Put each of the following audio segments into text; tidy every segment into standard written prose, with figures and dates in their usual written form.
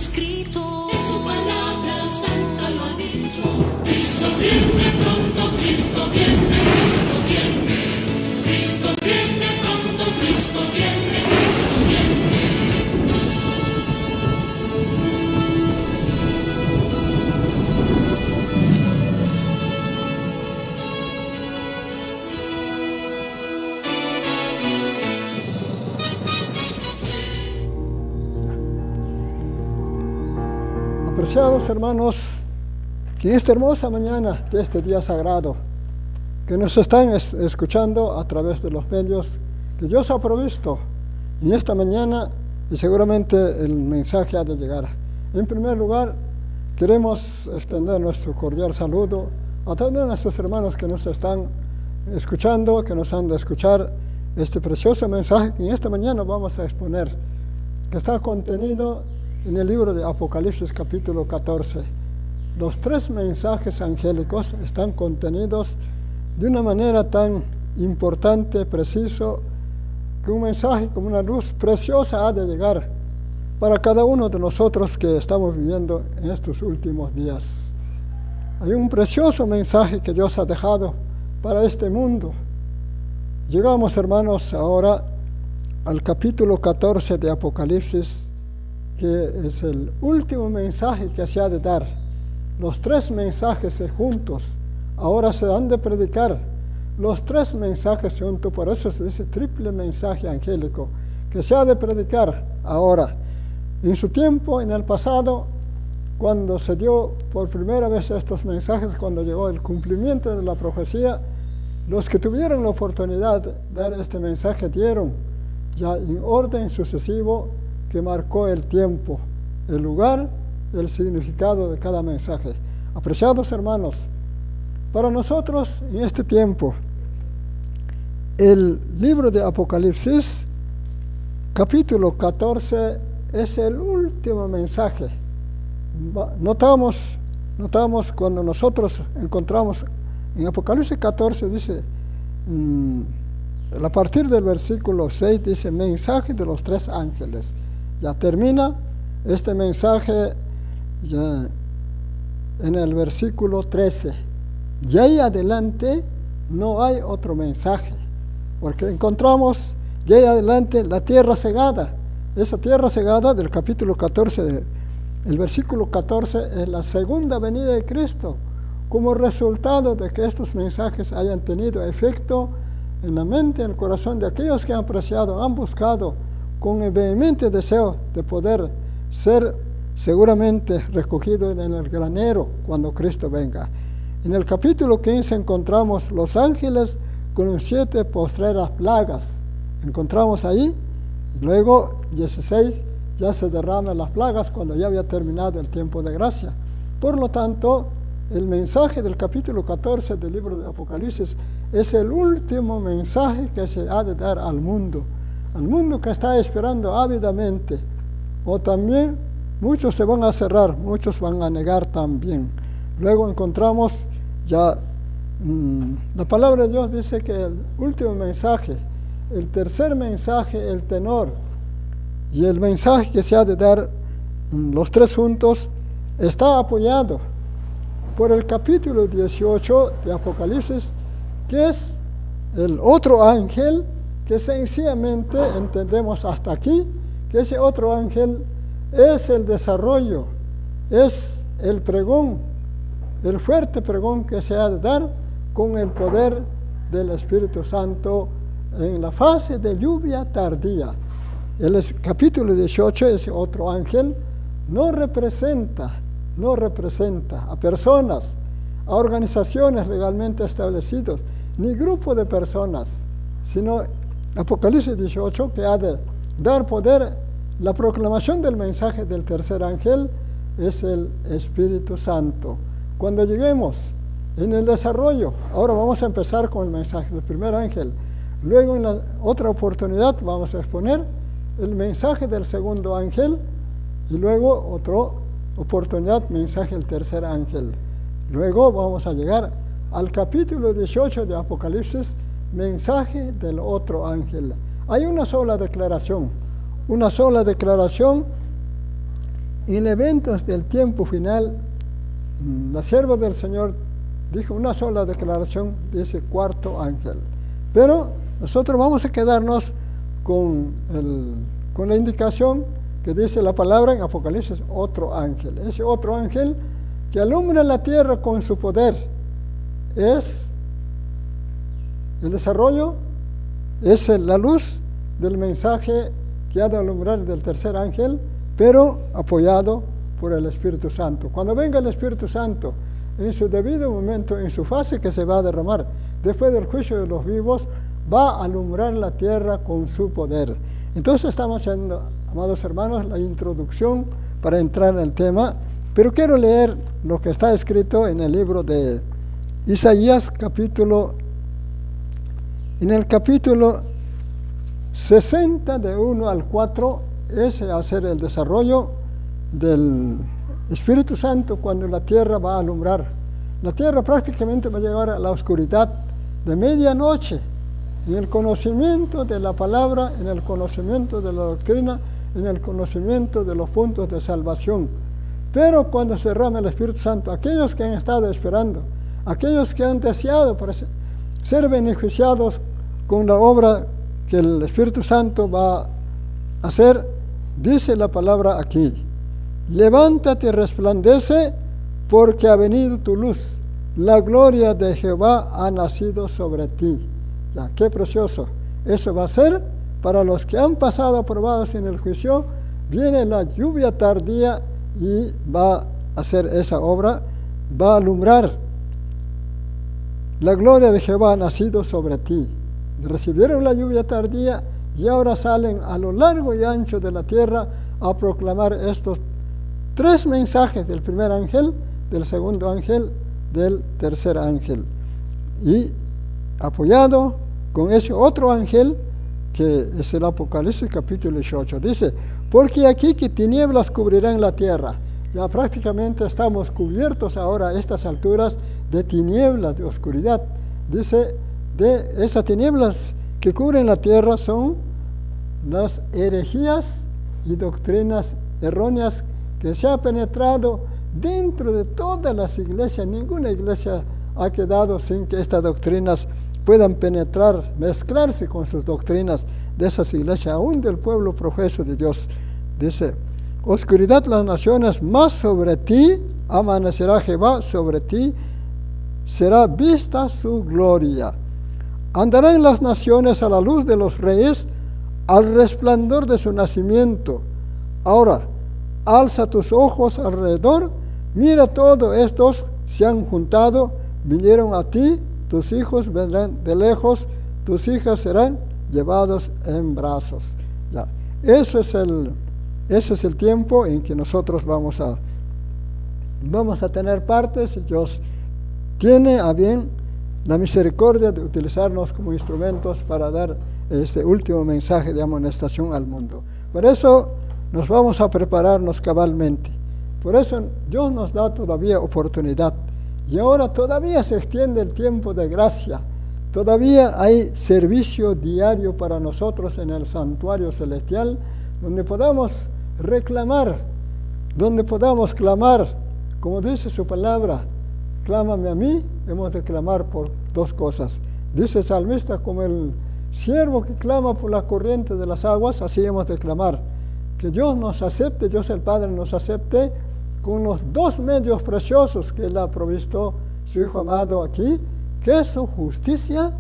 escrito. En su palabra santa lo ha dicho. Cristo viene pronto, Cristo viene, Cristo viene. Cristo viene pronto, Cristo viene, Cristo viene. Apreciados hermanos, que en esta hermosa mañana de este día sagrado, que nos están escuchando a través de los medios que Dios ha provisto en esta mañana, y seguramente el mensaje ha de llegar. En primer lugar, queremos extender nuestro cordial saludo a todos nuestros hermanos que nos están escuchando, que nos han de escuchar este precioso mensaje que en esta mañana vamos a exponer, que está contenido en el libro de Apocalipsis capítulo 14. Los 3 mensajes angélicos están contenidos de una manera tan importante, preciso, que un mensaje como una luz preciosa ha de llegar para cada uno de nosotros que estamos viviendo en estos últimos días. Hay un precioso mensaje que Dios ha dejado para este mundo. Llegamos, hermanos, ahora al capítulo 14 de Apocalipsis, que es el último mensaje que se ha de dar. Los 3 mensajes juntos ahora se han de predicar. Los 3 mensajes juntos, por eso se dice triple mensaje angélico, que se ha de predicar ahora. En su tiempo, en el pasado, cuando se dio por primera vez estos mensajes, cuando llegó el cumplimiento de la profecía, los que tuvieron la oportunidad de dar este mensaje dieron ya en orden sucesivo que marcó el tiempo, el lugar, el significado de cada mensaje. Apreciados hermanos, para nosotros en este tiempo, el libro de Apocalipsis, capítulo 14, es el último mensaje. Notamos cuando nosotros encontramos en Apocalipsis 14, dice, a partir del versículo 6, dice, mensaje de los 3 ángeles. Ya termina este mensaje ya en el versículo 13. Ya ahí adelante no hay otro mensaje, porque encontramos ya ahí adelante la tierra cegada. Esa tierra cegada del capítulo 14, el versículo 14, es la segunda venida de Cristo, como resultado de que estos mensajes hayan tenido efecto en la mente, en el corazón de aquellos que han apreciado, han buscado con el vehemente deseo de poder ser seguramente recogido en el granero cuando Cristo venga. En el capítulo 15 encontramos los ángeles con los 7 postreras plagas. Encontramos ahí, y luego 16 ya se derraman las plagas cuando ya había terminado el tiempo de gracia. Por lo tanto, el mensaje del capítulo 14 del libro de Apocalipsis es el último mensaje que se ha de dar al mundo que está esperando ávidamente. O también muchos se van a cerrar, muchos van a negar también. Luego encontramos ya la palabra de Dios dice que el último mensaje, el tercer mensaje, el tenor, y el mensaje que se ha de dar los 3 juntos, está apoyado por el capítulo 18 de Apocalipsis, que es el otro ángel, que sencillamente entendemos hasta aquí, que ese otro ángel es el desarrollo, es el pregón, el fuerte pregón que se ha de dar con el poder del Espíritu Santo en la fase de lluvia tardía. El capítulo 18, ese otro ángel, no representa a personas, a organizaciones legalmente establecidas, ni grupo de personas, sino Apocalipsis 18, que ha de dar poder. La proclamación del mensaje del tercer ángel es el Espíritu Santo. Cuando lleguemos en el desarrollo, ahora vamos a empezar con el mensaje del primer ángel, luego en la otra oportunidad vamos a exponer el mensaje del segundo ángel, y luego otra oportunidad, mensaje del tercer ángel. Luego vamos a llegar al capítulo 18 de Apocalipsis, mensaje del otro ángel. Hay una sola declaración en eventos del tiempo final, la sierva del Señor dijo una sola declaración, dice cuarto ángel. Pero nosotros vamos a quedarnos con la indicación que dice la palabra en Apocalipsis, otro ángel. Ese otro ángel que alumbra la tierra con su poder es el desarrollo, es la luz del mensaje que ha de alumbrar del tercer ángel, pero apoyado por el Espíritu Santo. Cuando venga el Espíritu Santo, en su debido momento, en su fase que se va a derramar, después del juicio de los vivos, va a alumbrar la tierra con su poder. Entonces estamos haciendo, amados hermanos, la introducción para entrar en el tema, pero quiero leer lo que está escrito en el libro de Isaías, en el capítulo 60 de 1 al 4, ese va a ser el desarrollo del Espíritu Santo cuando la tierra va a alumbrar. La tierra prácticamente va a llegar a la oscuridad de medianoche, en el conocimiento de la palabra, en el conocimiento de la doctrina, en el conocimiento de los puntos de salvación. Pero cuando se derrame el Espíritu Santo, aquellos que han estado esperando, aquellos que han deseado para ser beneficiados con la obra que el Espíritu Santo va a hacer, dice la palabra aquí: levántate y resplandece, porque ha venido tu luz, la gloria de Jehová ha nacido sobre ti. Ya, qué precioso. Eso va a ser para los que han pasado aprobados en el juicio. Viene la lluvia tardía y va a hacer esa obra, va a alumbrar. La gloria de Jehová ha nacido sobre ti. Recibieron la lluvia tardía y ahora salen a lo largo y ancho de la tierra a proclamar estos tres mensajes del primer ángel, del segundo ángel, del tercer ángel. Y apoyado con ese otro ángel, que es el Apocalipsis capítulo 18, dice: porque aquí que tinieblas cubrirán la tierra. Ya prácticamente estamos cubiertos ahora a estas alturas de tinieblas, de oscuridad. Dice, de esas tinieblas que cubren la tierra son las herejías y doctrinas erróneas que se ha penetrado dentro de todas las iglesias. Ninguna iglesia ha quedado sin que estas doctrinas puedan penetrar, mezclarse con sus doctrinas de esas iglesias, aún del pueblo profeso de Dios. Dice: oscuridad las naciones, mas sobre ti amanecerá Jehová, sobre ti será vista su gloria. Andarán las naciones a la luz de los reyes, al resplandor de su nacimiento. Ahora, alza tus ojos alrededor, mira, todos estos se han juntado, vinieron a ti, tus hijos vendrán de lejos, tus hijas serán llevados en brazos. Ya. Ese es el tiempo en que nosotros vamos a tener partes, y Dios tiene a bien la misericordia de utilizarnos como instrumentos para dar este último mensaje de amonestación al mundo. Por eso nos vamos a prepararnos cabalmente. Por eso Dios nos da todavía oportunidad. Y ahora todavía se extiende el tiempo de gracia. Todavía hay servicio diario para nosotros en el santuario celestial, donde podamos reclamar, donde podamos clamar, como dice su palabra: clámame a mí. Hemos de clamar por dos cosas. Dice el salmista: como el siervo que clama por la corriente de las aguas, así hemos de clamar. Que Dios nos acepte, Dios el Padre nos acepte con los dos medios preciosos que Él ha provisto su Hijo amado aquí, que es su justicia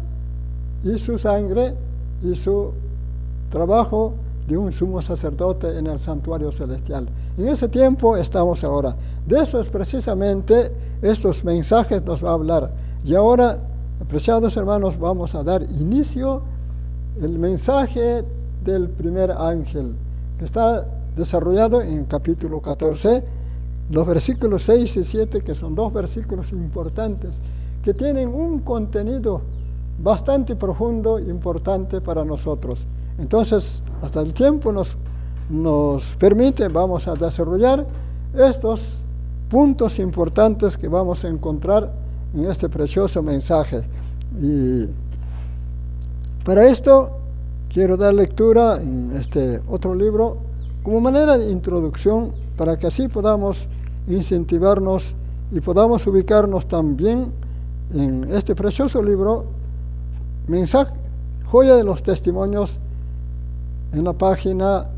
y su sangre y su trabajo de un sumo sacerdote en el santuario celestial. En ese tiempo estamos ahora. De eso es precisamente estos mensajes nos va a hablar. Y ahora, apreciados hermanos, vamos a dar inicio al mensaje del primer ángel, que está desarrollado en el capítulo 14, los versículos 6 y 7, que son dos versículos importantes, que tienen un contenido bastante profundo e importante para nosotros. Entonces, hasta el tiempo nos permite, vamos a desarrollar estos puntos importantes que vamos a encontrar en este precioso mensaje. Y para esto quiero dar lectura en este otro libro como manera de introducción para que así podamos incentivarnos y podamos ubicarnos también en este precioso libro, Mensaje, Joya de los Testimonios, en la página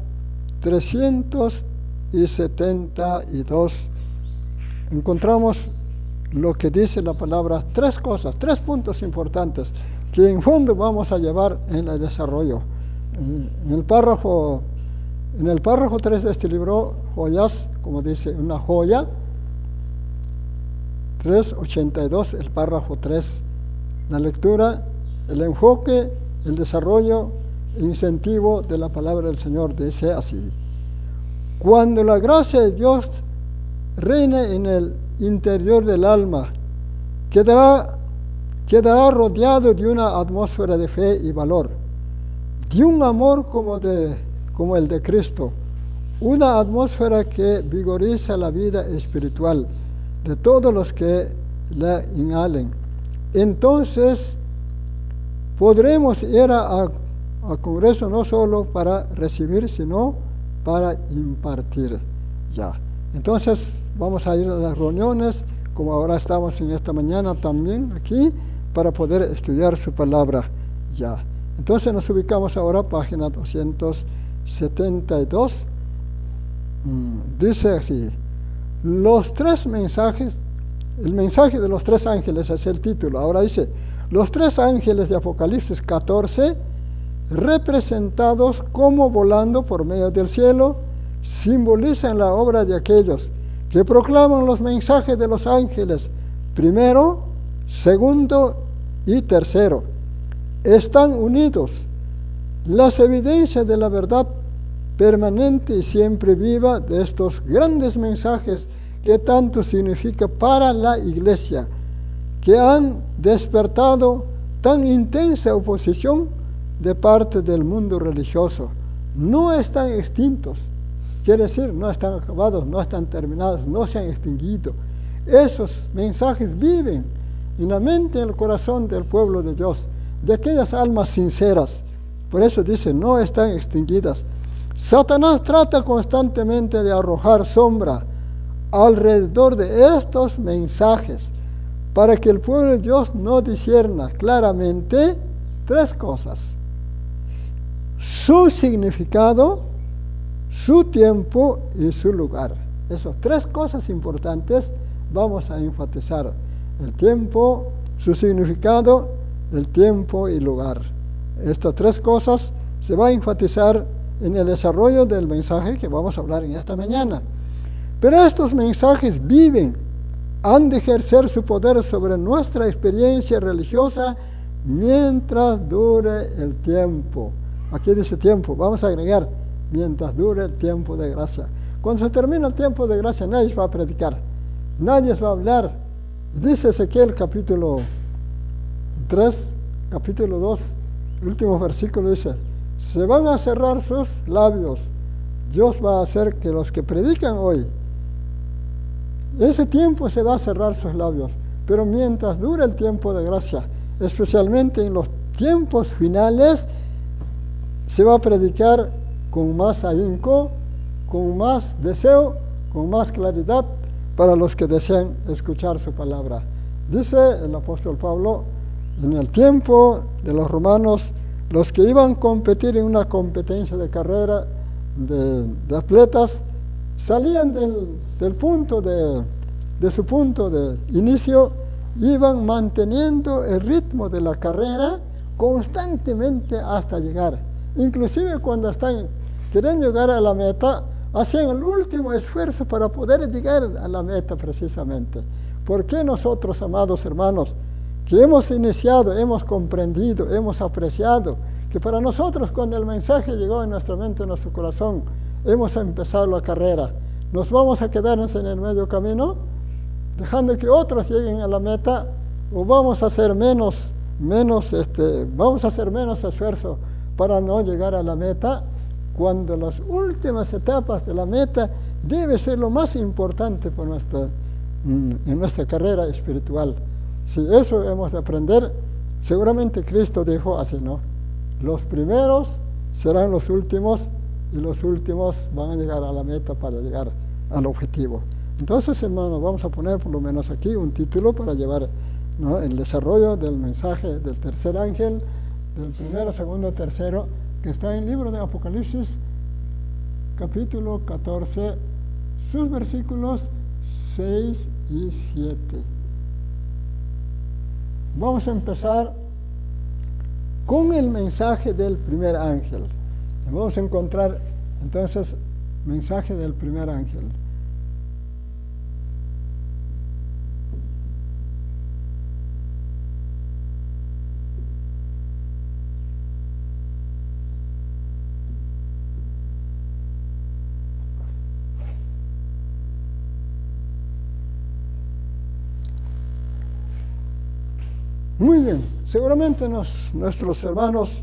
372. Encontramos lo que dice la palabra, tres cosas, tres puntos importantes que en fondo vamos a llevar en el desarrollo. En el párrafo 3 de este libro, Joyas, como dice, una joya, 382, el párrafo 3, la lectura, el enfoque, el desarrollo, incentivo de la palabra del Señor, dice así: cuando la gracia de Dios reine en el interior del alma, quedará rodeado de una atmósfera de fe y valor, de un amor como el de Cristo, una atmósfera que vigoriza la vida espiritual de todos los que la inhalen. Entonces podremos ir a congreso no solo para recibir, sino para impartir ya. Entonces vamos a ir a las reuniones, como ahora estamos en esta mañana también aquí, para poder estudiar su palabra ya. Entonces nos ubicamos ahora, página 272. Dice así: los tres mensajes, el mensaje de los tres ángeles es el título. Ahora dice, los tres ángeles de Apocalipsis 14, representados como volando por medio del cielo, simbolizan la obra de aquellos que proclaman los mensajes de los ángeles primero, segundo y tercero. Están unidos las evidencias de la verdad permanente y siempre viva de estos grandes mensajes que tanto significa para la Iglesia, que han despertado tan intensa oposición de parte del mundo religioso. No están extintos, quiere decir, no están acabados, no están terminados, no se han extinguido. Esos mensajes viven en la mente y en el corazón del pueblo de Dios, de aquellas almas sinceras. Por eso dice, no están extinguidas. Satanás trata constantemente de arrojar sombra alrededor de estos mensajes para que el pueblo de Dios no discierna claramente tres cosas: su significado, su tiempo y su lugar. Esas tres cosas importantes vamos a enfatizar: el tiempo, su significado, el tiempo y lugar. Estas tres cosas se va a enfatizar en el desarrollo del mensaje que vamos a hablar en esta mañana. Pero estos mensajes viven, han de ejercer su poder sobre nuestra experiencia religiosa mientras dure el tiempo. Aquí dice tiempo, vamos a agregar mientras dure el tiempo de gracia. Cuando se termina el tiempo de gracia, nadie va a predicar, nadie va a hablar. Dice Ezequiel capítulo 3, capítulo 2, el último versículo dice: se van a cerrar sus labios. Dios va a hacer que los que predican hoy, ese tiempo se va a cerrar sus labios. Pero mientras dure el tiempo de gracia, especialmente en los tiempos finales, se va a predicar con más ahínco, con más deseo, con más claridad para los que desean escuchar su palabra. Dice el apóstol Pablo, en el tiempo de los romanos, los que iban a competir en una competencia de carrera de atletas, salían del punto de su punto de inicio, iban manteniendo el ritmo de la carrera constantemente hasta llegar. Inclusive cuando están queriendo llegar a la meta, hacían el último esfuerzo para poder llegar a la meta precisamente. ¿Por qué nosotros, amados hermanos, que hemos iniciado, hemos comprendido, hemos apreciado, que para nosotros cuando el mensaje llegó en nuestra mente, en nuestro corazón, hemos empezado la carrera, nos vamos a quedarnos en el medio camino, dejando que otros lleguen a la meta, o vamos a hacer menos esfuerzo para no llegar a la meta, cuando las últimas etapas de la meta debe ser lo más importante en nuestra carrera espiritual. Si eso hemos de aprender, seguramente Cristo dijo así, ¿no? Los primeros serán los últimos y los últimos van a llegar a la meta para llegar al objetivo. Entonces, hermano, vamos a poner por lo menos aquí un título para llevar, ¿no?, el desarrollo del mensaje del tercer ángel, del primero, segundo, tercero, que está en el libro de Apocalipsis, capítulo 14, sus versículos 6 y 7. Vamos a empezar con el mensaje del primer ángel. Vamos a encontrar entonces mensaje del primer ángel. Muy bien, seguramente nuestros hermanos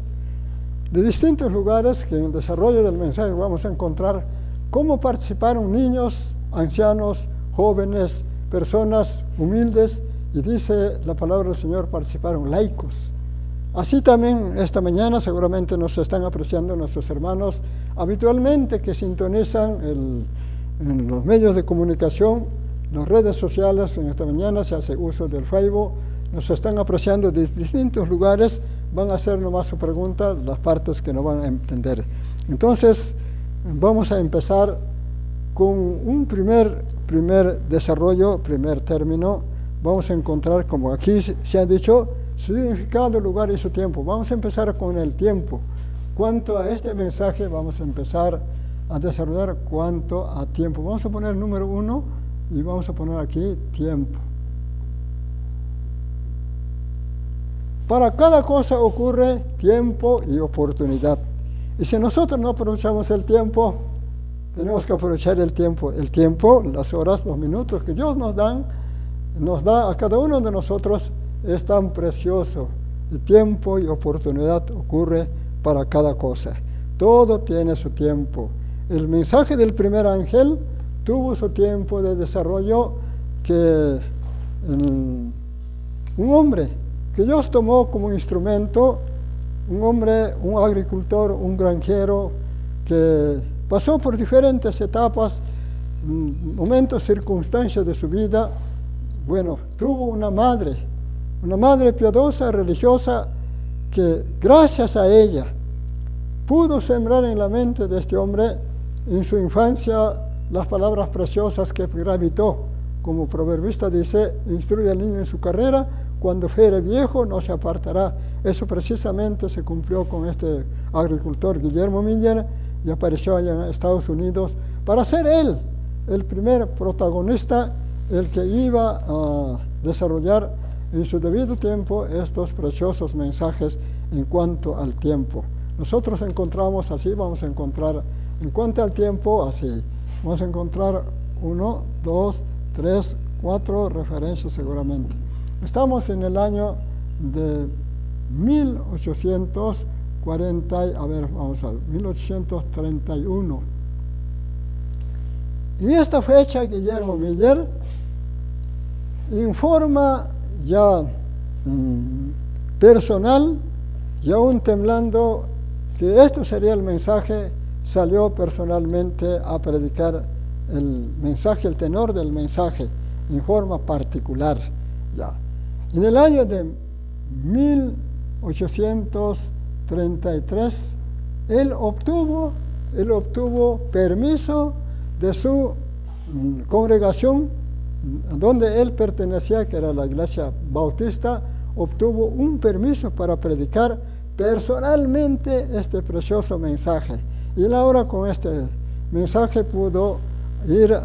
de distintos lugares que en el desarrollo del mensaje vamos a encontrar cómo participaron niños, ancianos, jóvenes, personas humildes, y dice la palabra del Señor, participaron laicos. Así también esta mañana seguramente nos están apreciando nuestros hermanos habitualmente que sintonizan en los medios de comunicación, las redes sociales. En esta mañana se hace uso del Facebook. Nos están apreciando de distintos lugares, van a hacer nomás su pregunta, las partes que no van a entender. Entonces, vamos a empezar con un primer desarrollo, primer término. Vamos a encontrar, como aquí se ha dicho, su significado, lugar y su tiempo. Vamos a empezar con el tiempo. Cuanto a este mensaje, vamos a empezar a desarrollar cuanto a tiempo. Vamos a poner número 1 y vamos a poner aquí tiempo. Para cada cosa ocurre tiempo y oportunidad. Y si nosotros no aprovechamos el tiempo, tenemos que aprovechar el tiempo. El tiempo, las horas, los minutos que Dios nos da a cada uno de nosotros, es tan precioso. El tiempo y oportunidad ocurre para cada cosa. Todo tiene su tiempo. El mensaje del primer ángel tuvo su tiempo de desarrollo, que un hombre que Dios tomó como instrumento, un hombre, un agricultor, un granjero, que pasó por diferentes etapas, momentos, circunstancias de su vida. Bueno, tuvo una madre piadosa, religiosa, que gracias a ella pudo sembrar en la mente de este hombre en su infancia las palabras preciosas que gravitó. Como proverbista dice, instruye al niño en su carrera, cuando fuere viejo no se apartará. Eso precisamente se cumplió con este agricultor Guillermo Miller, y apareció allá en Estados Unidos para ser él el primer protagonista, el que iba a desarrollar en su debido tiempo estos preciosos mensajes en cuanto al tiempo. Nosotros encontramos así, vamos a encontrar en cuanto al tiempo así. Vamos a encontrar 1, 2, 3, 4 referencias seguramente. Estamos en el año de 1831. En esta fecha, Guillermo Miller informa ya personal, y aún temblando, que esto sería el mensaje, salió personalmente a predicar el mensaje, el tenor del mensaje, en forma particular. Ya. En el año de 1833, él obtuvo permiso de su congregación, donde él pertenecía, que era la Iglesia Bautista. Obtuvo un permiso para predicar personalmente este precioso mensaje. Y él ahora con este mensaje pudo ir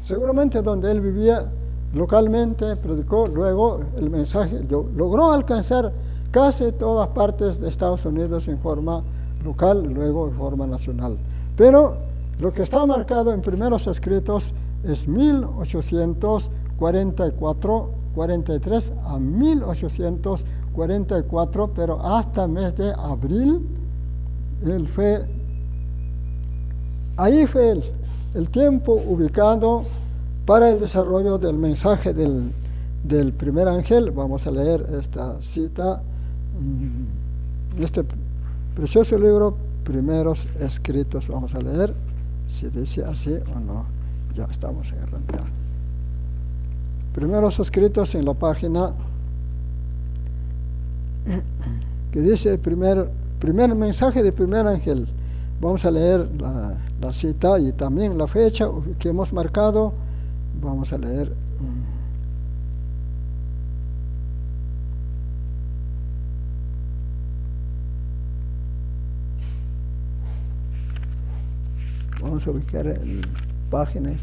seguramente donde él vivía localmente, predicó. Luego el mensaje logró alcanzar casi todas partes de Estados Unidos en forma local, luego en forma nacional. Pero lo que está marcado en primeros escritos es 1843 a 1844, pero hasta mes de abril, ahí fue el tiempo ubicado para el desarrollo del mensaje del primer ángel. Vamos a leer esta cita, este precioso libro, Primeros Escritos. Vamos a leer si dice así o no. Ya estamos agarrando ya. Primeros escritos en la página que dice primer mensaje del primer ángel. Vamos a leer la cita y también la fecha que hemos marcado. Vamos a leer. Vamos a ubicar la página de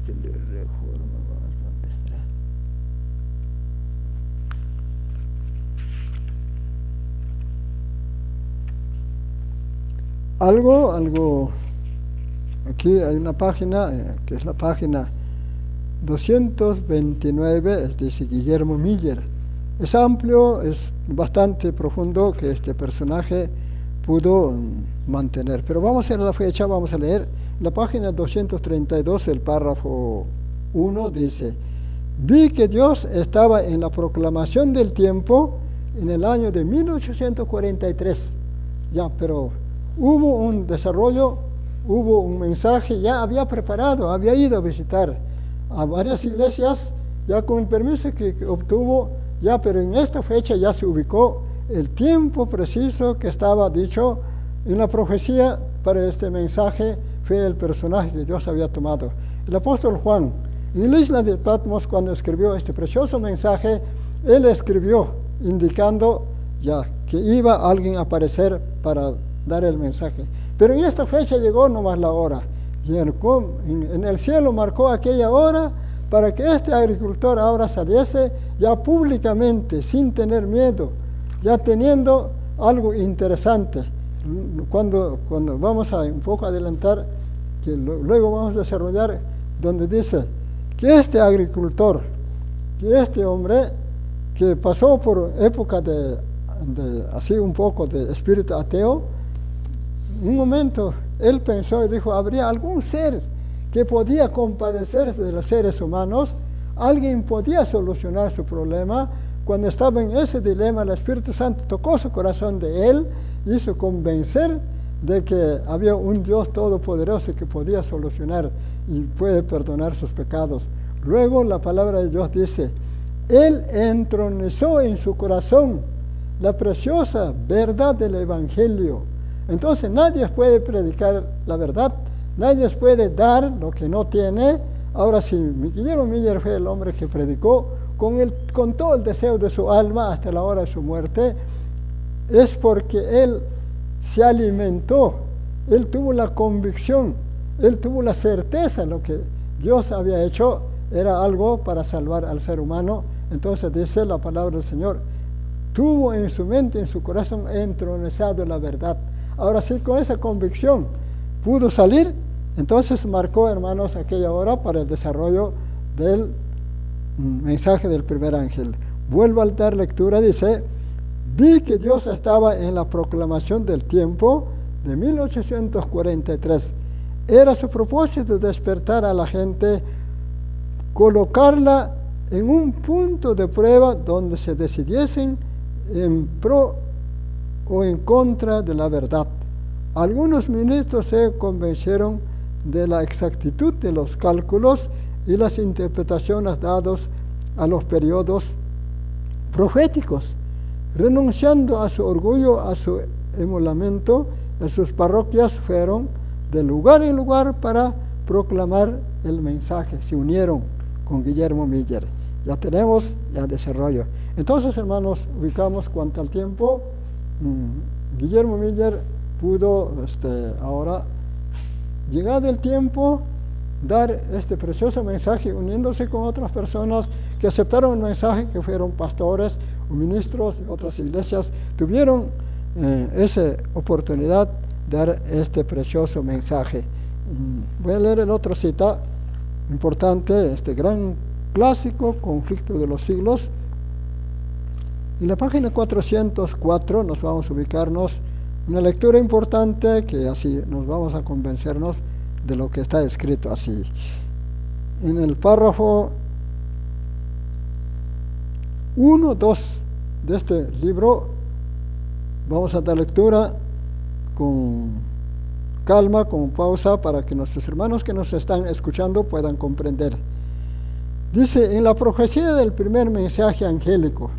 Reforma. ¿Dónde estará? Algo, aquí hay una página que es la página 229, dice Guillermo Miller. Es amplio, es bastante profundo que este personaje pudo mantener. Pero vamos a la fecha, vamos a leer la página 232, el párrafo 1, dice: vi que Dios estaba en la proclamación del tiempo en el año de 1843. Ya, pero hubo un desarrollo, hubo un mensaje, ya había preparado, había ido a visitar a varias iglesias, ya con el permiso que obtuvo, ya, pero en esta fecha ya se ubicó el tiempo preciso que estaba dicho en la profecía para este mensaje. Fue el personaje que Dios había tomado. El apóstol Juan, en la isla de Patmos, cuando escribió este precioso mensaje, él escribió indicando ya que iba alguien a aparecer para dar el mensaje. Pero en esta fecha llegó nomás la hora. Y en el cielo marcó aquella hora para que este agricultor ahora saliese ya públicamente, sin tener miedo, ya teniendo algo interesante. Cuando vamos a un poco adelantar, que luego vamos a desarrollar, donde dice que este agricultor, que este hombre que pasó por época de así un poco de espíritu ateo, un momento él pensó y dijo: ¿habría algún ser que podía compadecerse de los seres humanos? ¿Alguien podía solucionar su problema? Cuando estaba en ese dilema, el Espíritu Santo tocó su corazón de él, hizo convencer de que había un Dios todopoderoso que podía solucionar y puede perdonar sus pecados. Luego la palabra de Dios dice: él entronizó en su corazón la preciosa verdad del Evangelio. Entonces nadie puede predicar la verdad, nadie puede dar lo que no tiene. Ahora sí, Guillermo Miller fue el hombre que predicó con todo el deseo de su alma hasta la hora de su muerte. Es porque él se alimentó, él tuvo la convicción, él tuvo la certeza de lo que Dios había hecho era algo para salvar al ser humano. Entonces dice la palabra del Señor: tuvo en su mente, en su corazón entronizado la verdad. Ahora sí, con esa convicción pudo salir. Entonces marcó, hermanos, aquella hora para el desarrollo del mensaje del primer ángel. Vuelvo a dar lectura, dice: vi que Dios estaba en la proclamación del tiempo de 1843. Era su propósito despertar a la gente, colocarla en un punto de prueba donde se decidiesen en pro o en contra de la verdad. Algunos ministros se convencieron de la exactitud de los cálculos y las interpretaciones dadas a los periodos proféticos. Renunciando a su orgullo, a su emulamiento, en sus parroquias fueron de lugar en lugar para proclamar el mensaje. Se unieron con Guillermo Miller. Ya tenemos ya desarrollo. Entonces, hermanos, ubicamos cuanto al tiempo. Guillermo Miller pudo ahora, llegado el tiempo, dar este precioso mensaje, uniéndose con otras personas que aceptaron el mensaje, que fueron pastores o ministros de otras iglesias, tuvieron esa oportunidad de dar este precioso mensaje. Voy a leer el otro cita importante, este gran clásico, Conflicto de los Siglos. En la página 404 nos vamos a ubicarnos, una lectura importante que así nos vamos a convencernos de lo que está escrito así. En el párrafo 1, 2 de este libro vamos a dar lectura con calma, con pausa, para que nuestros hermanos que nos están escuchando puedan comprender. Dice, en la profecía del primer mensaje angélico.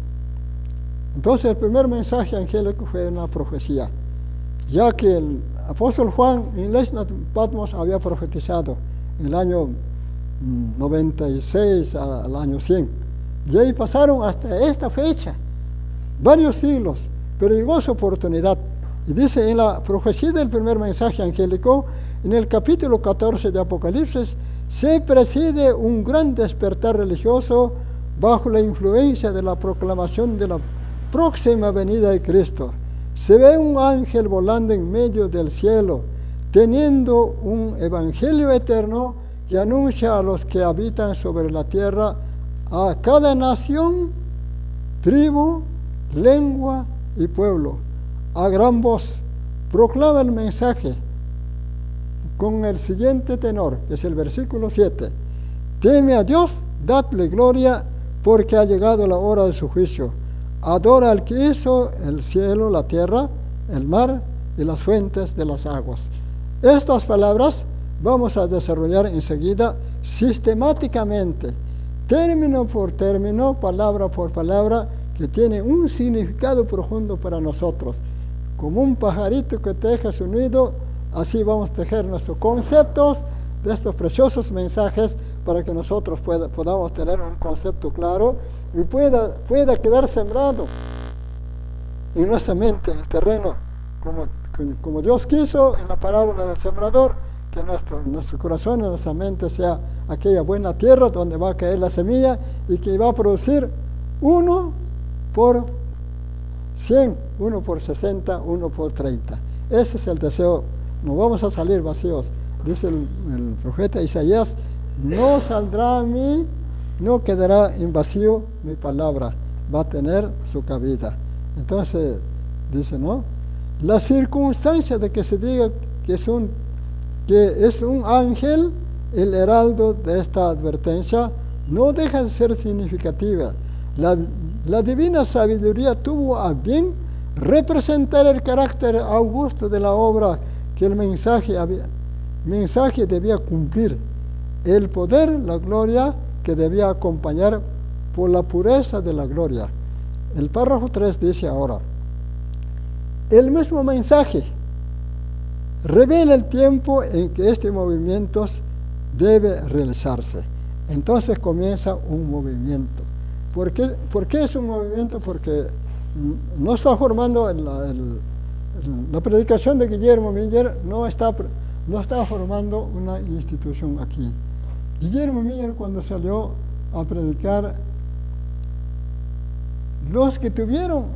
Entonces el primer mensaje angélico fue una profecía, ya que el apóstol Juan en la isla de Patmos había profetizado en el año 96 al año 100. Y ahí pasaron hasta esta fecha, varios siglos, pero llegó su oportunidad. Y dice en la profecía del primer mensaje angélico, en el capítulo 14 de Apocalipsis, se preside un gran despertar religioso bajo la influencia de la proclamación de la próxima venida de Cristo. Se ve un ángel volando en medio del cielo, teniendo un evangelio eterno que anuncia a los que habitan sobre la tierra, a cada nación, tribu, lengua y pueblo, a gran voz. Proclama el mensaje con el siguiente tenor, que es el versículo 7. Teme a Dios, dadle gloria, porque ha llegado la hora de su juicio. Adora al que hizo el cielo, la tierra, el mar y las fuentes de las aguas. Estas palabras vamos a desarrollar enseguida sistemáticamente, término por término, palabra por palabra, que tiene un significado profundo para nosotros. Como un pajarito que teje su nido, así vamos a tejer nuestros conceptos de estos preciosos mensajes para que nosotros podamos tener un concepto claro y pueda quedar sembrado en nuestra mente, en el terreno, como Dios quiso en la parábola del sembrador, que nuestro corazón y nuestra mente sea aquella buena tierra donde va a caer la semilla y que va a producir 1 por 100, 1 por 60, 1 por 30. Ese es el deseo. No vamos a salir vacíos. Dice el profeta Isaías, no saldrá a mí, no quedará en vacío mi palabra, va a tener su cabida. Entonces, dice, ¿no? La circunstancia de que se diga que es un ángel, el heraldo de esta advertencia, no deja de ser significativa. La divina sabiduría tuvo a bien representar el carácter augusto de la obra que el mensaje debía cumplir, el poder, la gloria que debía acompañar por la pureza de la gloria. El párrafo 3 dice ahora, el mismo mensaje revela el tiempo en que este movimiento debe realizarse. Entonces comienza un movimiento. ¿Por qué es un movimiento? Porque no está formando la predicación de Guillermo Miller, no está formando una institución aquí. Guillermo Miller, cuando salió a predicar, los que tuvieron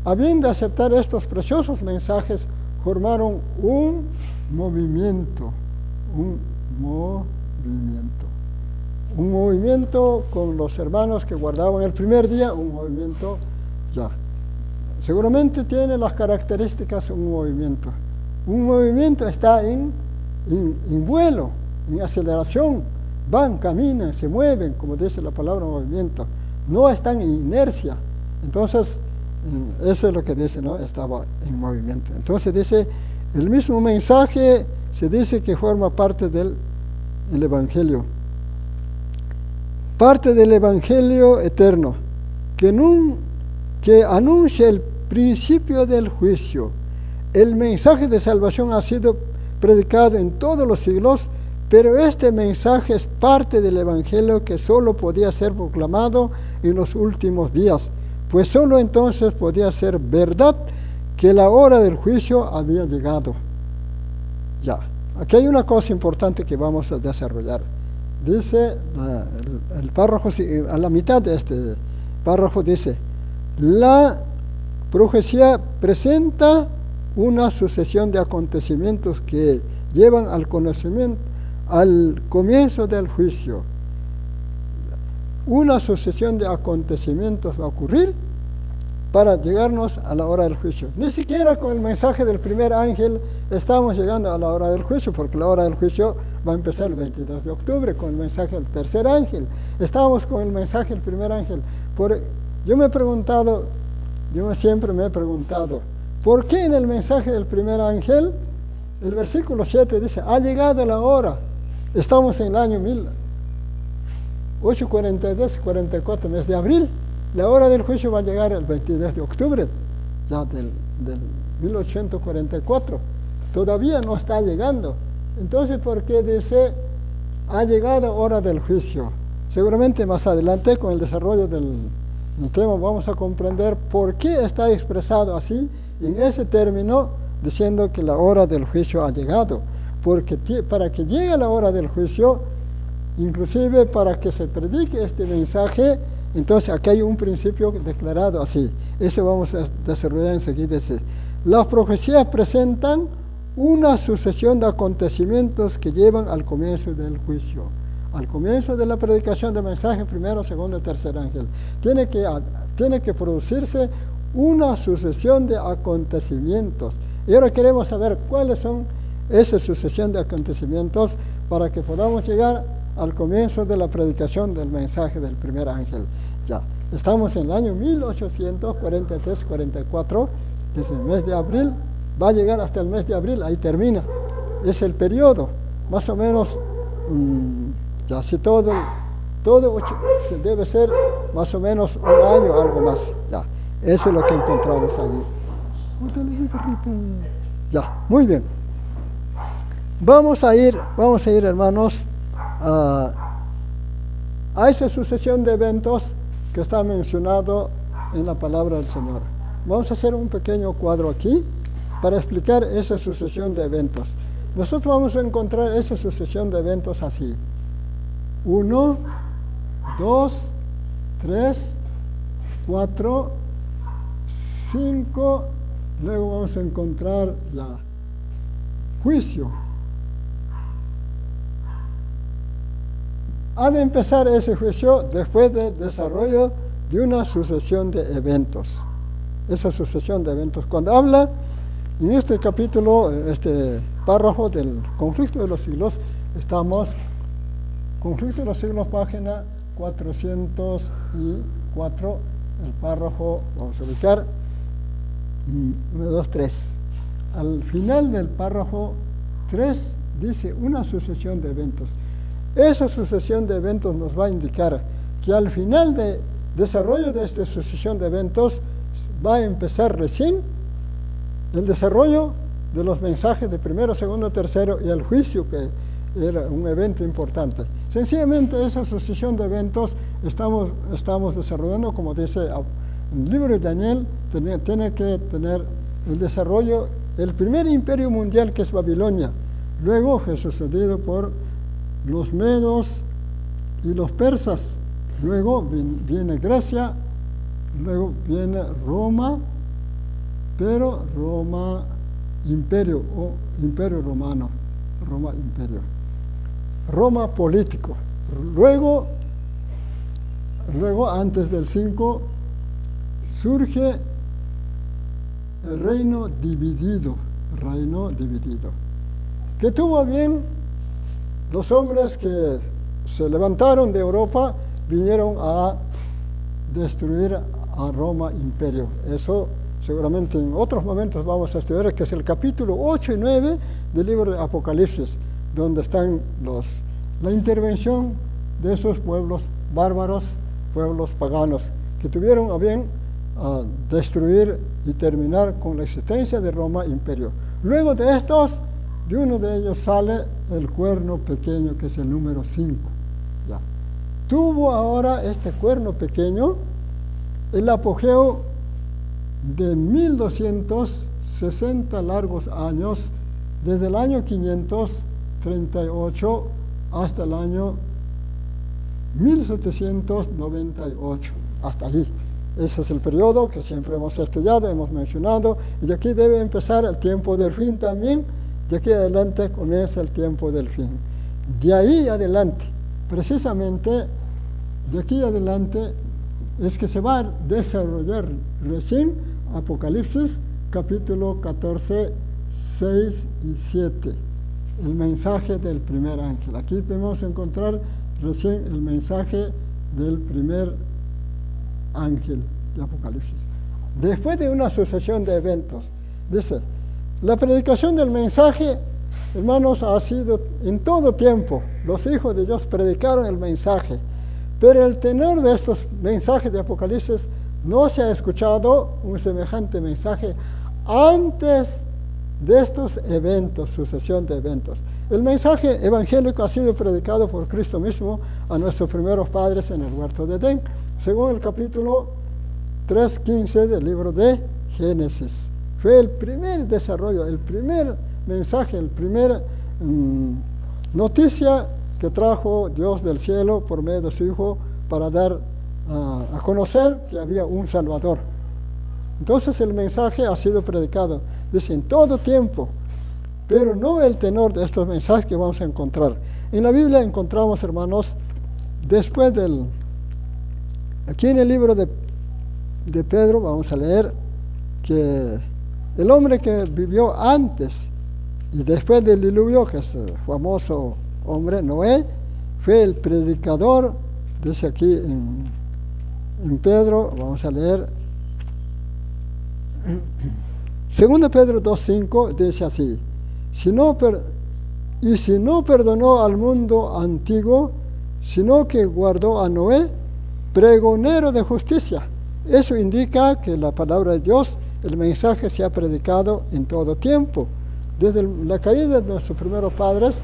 a bien de aceptar estos preciosos mensajes formaron un movimiento con los hermanos que guardaban el primer día, un movimiento ya. Seguramente tiene las características de un movimiento. Un movimiento está en vuelo, en aceleración, van, caminan, se mueven, como dice la palabra movimiento, no están en inercia. Entonces, eso es lo que dice, ¿no? Estaba en movimiento. Entonces dice, el mismo mensaje se dice que forma parte del Evangelio. Parte del Evangelio eterno, que anuncia el principio del juicio. El mensaje de salvación ha sido predicado en todos los siglos, pero este mensaje es parte del Evangelio que solo podía ser proclamado en los últimos días, pues solo entonces podía ser verdad que la hora del juicio había llegado. Ya, aquí hay una cosa importante que vamos a desarrollar. Dice el párrafo, a la mitad de este párrafo dice, la profecía presenta una sucesión de acontecimientos que llevan al conocimiento, al comienzo del juicio. Una sucesión de acontecimientos va a ocurrir para llegarnos a la hora del juicio. Ni siquiera con el mensaje del primer ángel estamos llegando a la hora del juicio, porque la hora del juicio va a empezar el 22 de octubre con el mensaje del tercer ángel. Estamos con el mensaje del primer ángel. Yo siempre me he preguntado, ¿por qué en el mensaje del primer ángel El versículo 7 dice, ha llegado la hora. Estamos en el año 1844, mes de abril. La hora del juicio va a llegar el 22 de octubre, ya del 1844. Todavía no está llegando. Entonces, ¿por qué dice, ha llegado hora del juicio? Seguramente más adelante, con el desarrollo del tema, vamos a comprender por qué está expresado así, en ese término, diciendo que la hora del juicio ha llegado. Porque para que llegue la hora del juicio, inclusive para que se predique este mensaje, entonces aquí hay un principio declarado así. Eso vamos a desarrollar enseguida. Las profecías presentan una sucesión de acontecimientos que llevan al comienzo del juicio. Al comienzo de la predicación del mensaje, primero, segundo y tercer ángel. Tiene que producirse una sucesión de acontecimientos. Y ahora queremos saber cuáles son esa sucesión de acontecimientos para que podamos llegar al comienzo de la predicación del mensaje del primer ángel. Ya, estamos en el año 1843-44, que es el mes de abril, va a llegar hasta el mes de abril, ahí termina. Es el periodo, más o menos, ya si todo debe ser más o menos un año, algo más. Ya, eso es lo que encontramos allí. Ya, muy bien. Vamos a ir, hermanos, a esa sucesión de eventos que está mencionado en la palabra del Señor. Vamos a hacer un pequeño cuadro aquí para explicar esa sucesión de eventos. Nosotros vamos a encontrar esa sucesión de eventos así. 1, 2, 3, 4, 5, luego vamos a encontrar ya juicio. Ha de empezar ese juicio después del desarrollo de una sucesión de eventos. Esa sucesión de eventos. Cuando habla en este capítulo, este párrafo del conflicto de los siglos, estamos, conflicto de los siglos, página 404, el párrafo, vamos a ubicar, 1, 2, 3. Al final del párrafo 3 dice una sucesión de eventos. Esa sucesión de eventos nos va a indicar que al final de desarrollo de esta sucesión de eventos va a empezar recién el desarrollo de los mensajes de primero, segundo, tercero y el juicio, que era un evento importante. Sencillamente esa sucesión de eventos estamos desarrollando, como dice el libro de Daniel, tiene que tener el desarrollo, el primer imperio mundial, que es Babilonia, luego fue sucedido por los medos y los persas, luego viene Grecia, luego viene Roma, pero Roma imperio o imperio romano, Roma imperio, Roma político, luego antes del 5 surge el reino dividido, que tuvo bien los hombres que se levantaron de Europa, vinieron a destruir a Roma imperio. Eso seguramente en otros momentos vamos a estudiar, que es el capítulo 8 y 9 del libro de Apocalipsis, donde están la intervención de esos pueblos bárbaros, pueblos paganos, que tuvieron a bien destruir y terminar con la existencia de Roma imperio. Luego de estos, de uno de ellos sale el cuerno pequeño, que es el número 5. Ya. Tuvo ahora este cuerno pequeño el apogeo de 1260 largos años, desde el año 538 hasta el año 1798, hasta allí. Ese es el periodo que siempre hemos estudiado, hemos mencionado, y de aquí debe empezar el tiempo del fin también. De aquí adelante comienza el tiempo del fin. De ahí adelante, precisamente de aquí adelante, es que se va a desarrollar recién Apocalipsis, capítulo 14, 6 y 7, el mensaje del primer ángel. Aquí podemos encontrar recién el mensaje del primer ángel de Apocalipsis. Después de una sucesión de eventos, dice, la predicación del mensaje hermanos, ha sido en todo tiempo. Los hijos de Dios predicaron el mensaje, pero el tenor de estos mensajes de Apocalipsis no se ha escuchado un semejante mensaje antes de estos eventos, sucesión de eventos. El mensaje evangélico ha sido predicado por Cristo mismo a nuestros primeros padres en el huerto de Edén, según el capítulo 3:15 del libro de Génesis. Fue el primer desarrollo, el primer mensaje, el primer noticia que trajo Dios del cielo por medio de su Hijo para dar a conocer que había un Salvador. Entonces el mensaje ha sido predicado, dice, en todo tiempo, pero no el tenor de estos mensajes que vamos a encontrar. En la Biblia encontramos, hermanos, después aquí en el libro de Pedro, vamos a leer que el hombre que vivió antes y después del diluvio, que es el famoso hombre Noé, fue el predicador, dice aquí en Pedro, vamos a leer, 2 Pedro 2:5 dice así, si no perdonó al mundo antiguo, sino que guardó a Noé, pregonero de justicia. Eso indica que la palabra de Dios, el mensaje se ha predicado en todo tiempo. Desde la caída de nuestros primeros padres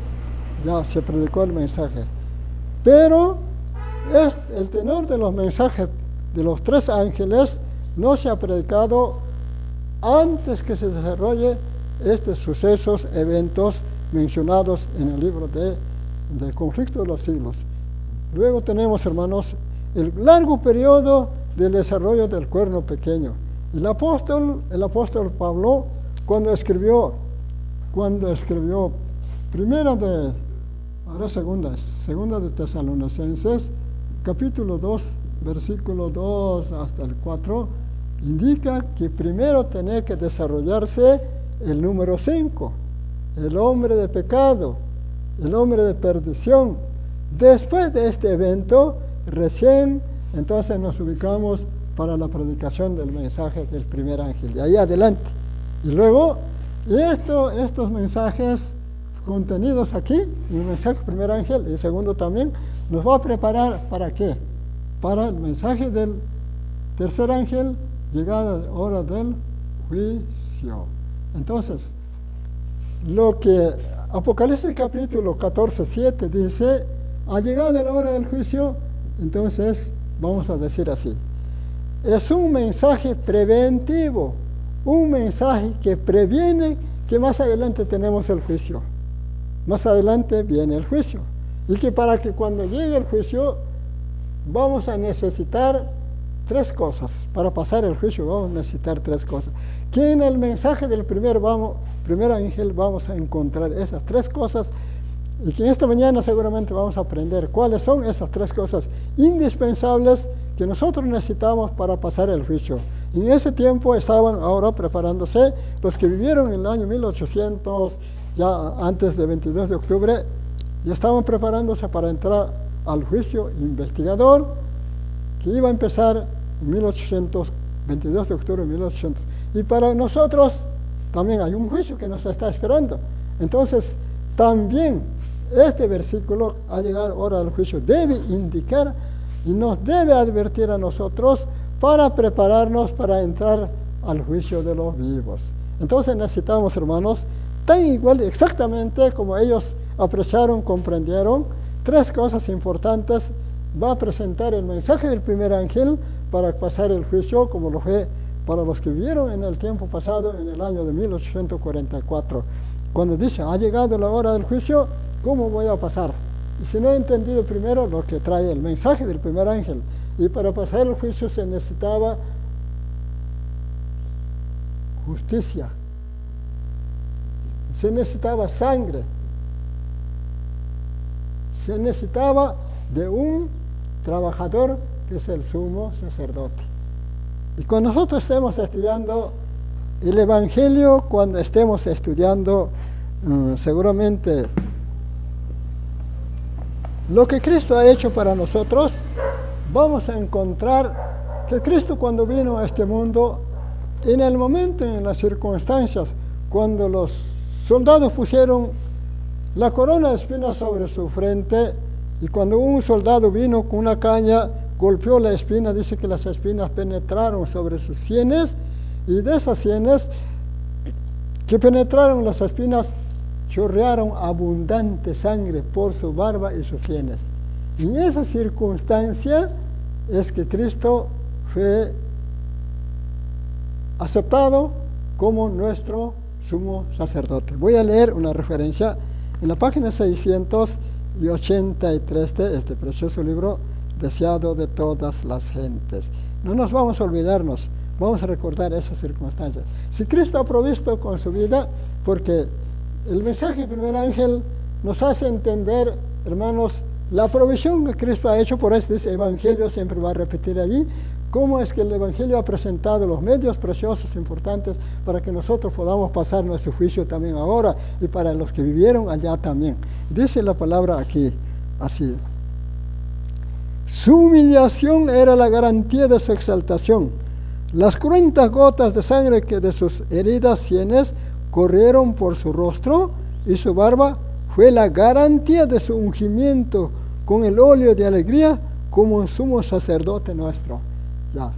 ya se predicó el mensaje. Pero el tenor de los mensajes de los tres ángeles no se ha predicado antes que se desarrolle estos sucesos, eventos mencionados en el libro del conflicto de los siglos. Luego tenemos, hermanos, el largo periodo del desarrollo del cuerno pequeño. El apóstol Pablo, cuando escribió segunda de Tesalonicenses, capítulo 2, versículo 2 hasta el 4, indica que primero tenía que desarrollarse el número 5, el hombre de pecado, el hombre de perdición. Después de este evento, recién entonces nos ubicamos para la predicación del mensaje del primer ángel, de ahí adelante. Y luego, estos mensajes contenidos aquí, el mensaje del primer ángel y el segundo también, nos va a preparar ¿para qué? Para el mensaje del tercer ángel, llegada la hora del juicio. Entonces, lo que Apocalipsis capítulo 14:7 dice, ha llegado la hora del juicio, entonces vamos a decir así, es un mensaje preventivo, un mensaje que previene que más adelante tenemos el juicio. Más adelante viene el juicio. Y que para que cuando llegue el juicio vamos a necesitar tres cosas. Para pasar el juicio vamos a necesitar tres cosas. Que en el mensaje del primer ángel vamos a encontrar esas tres cosas. Y que esta mañana seguramente vamos a aprender cuáles son esas tres cosas indispensables que nosotros necesitamos para pasar el juicio. Y en ese tiempo estaban ahora preparándose los que vivieron en el año 1800, ya antes del 22 de octubre, ya estaban preparándose para entrar al juicio investigador que iba a empezar en 22 de octubre de 1800. Y para nosotros también hay un juicio que nos está esperando. Entonces, también este versículo, ha llegado la hora del juicio, debe indicar y nos debe advertir a nosotros para prepararnos para entrar al juicio de los vivos. Entonces necesitamos, hermanos, tan igual exactamente como ellos apreciaron, comprendieron, tres cosas importantes va a presentar el mensaje del primer ángel para pasar el juicio, como lo fue para los que vivieron en el tiempo pasado, en el año de 1844. Cuando dice, ha llegado la hora del juicio, ¿cómo voy a pasar? Y si no he entendido primero lo que trae el mensaje del primer ángel, y para pasar el juicio se necesitaba justicia, se necesitaba sangre, se necesitaba de un trabajador que es el sumo sacerdote. Y cuando nosotros estemos estudiando el Evangelio, cuando estemos estudiando seguramente lo que Cristo ha hecho para nosotros, vamos a encontrar que Cristo cuando vino a este mundo, en el momento, en las circunstancias, cuando los soldados pusieron la corona de espinas sobre su frente, y cuando un soldado vino con una caña, golpeó la espina, dice que las espinas penetraron sobre sus sienes, y de esas sienes que penetraron las espinas, chorrearon abundante sangre por su barba y sus sienes. En esa circunstancia es que Cristo fue aceptado como nuestro sumo sacerdote. Voy a leer una referencia en la página 683 de este precioso libro, Deseado de todas las gentes. No nos vamos a olvidarnos, vamos a recordar esas circunstancias. Si Cristo ha provisto con su vida, porque el mensaje del primer ángel nos hace entender, hermanos, la provisión que Cristo ha hecho. Por eso dice Evangelio, siempre va a repetir allí, cómo es que el Evangelio ha presentado los medios preciosos, importantes, para que nosotros podamos pasar nuestro juicio también ahora, y para los que vivieron allá también. Dice la palabra aquí, así: su humillación era la garantía de su exaltación. Las cruentas gotas de sangre que de sus heridas sienes corrieron por su rostro, y su barba fue la garantía de su ungimiento con el óleo de alegría como un sumo sacerdote nuestro. Ya.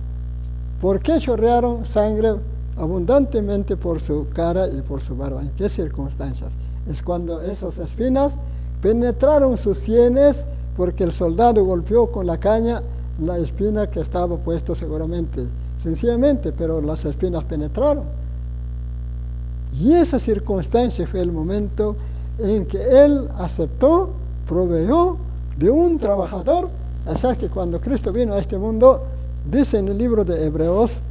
¿Por qué chorrearon sangre abundantemente por su cara y por su barba? ¿En qué circunstancias? Es cuando esas espinas penetraron sus sienes, porque el soldado golpeó con la caña la espina que estaba puesto seguramente, sencillamente, pero las espinas penetraron. Y esa circunstancia fue el momento en que Él aceptó, proveyó de un trabajador. Así es que cuando Cristo vino a este mundo, dice en el libro de Hebreos,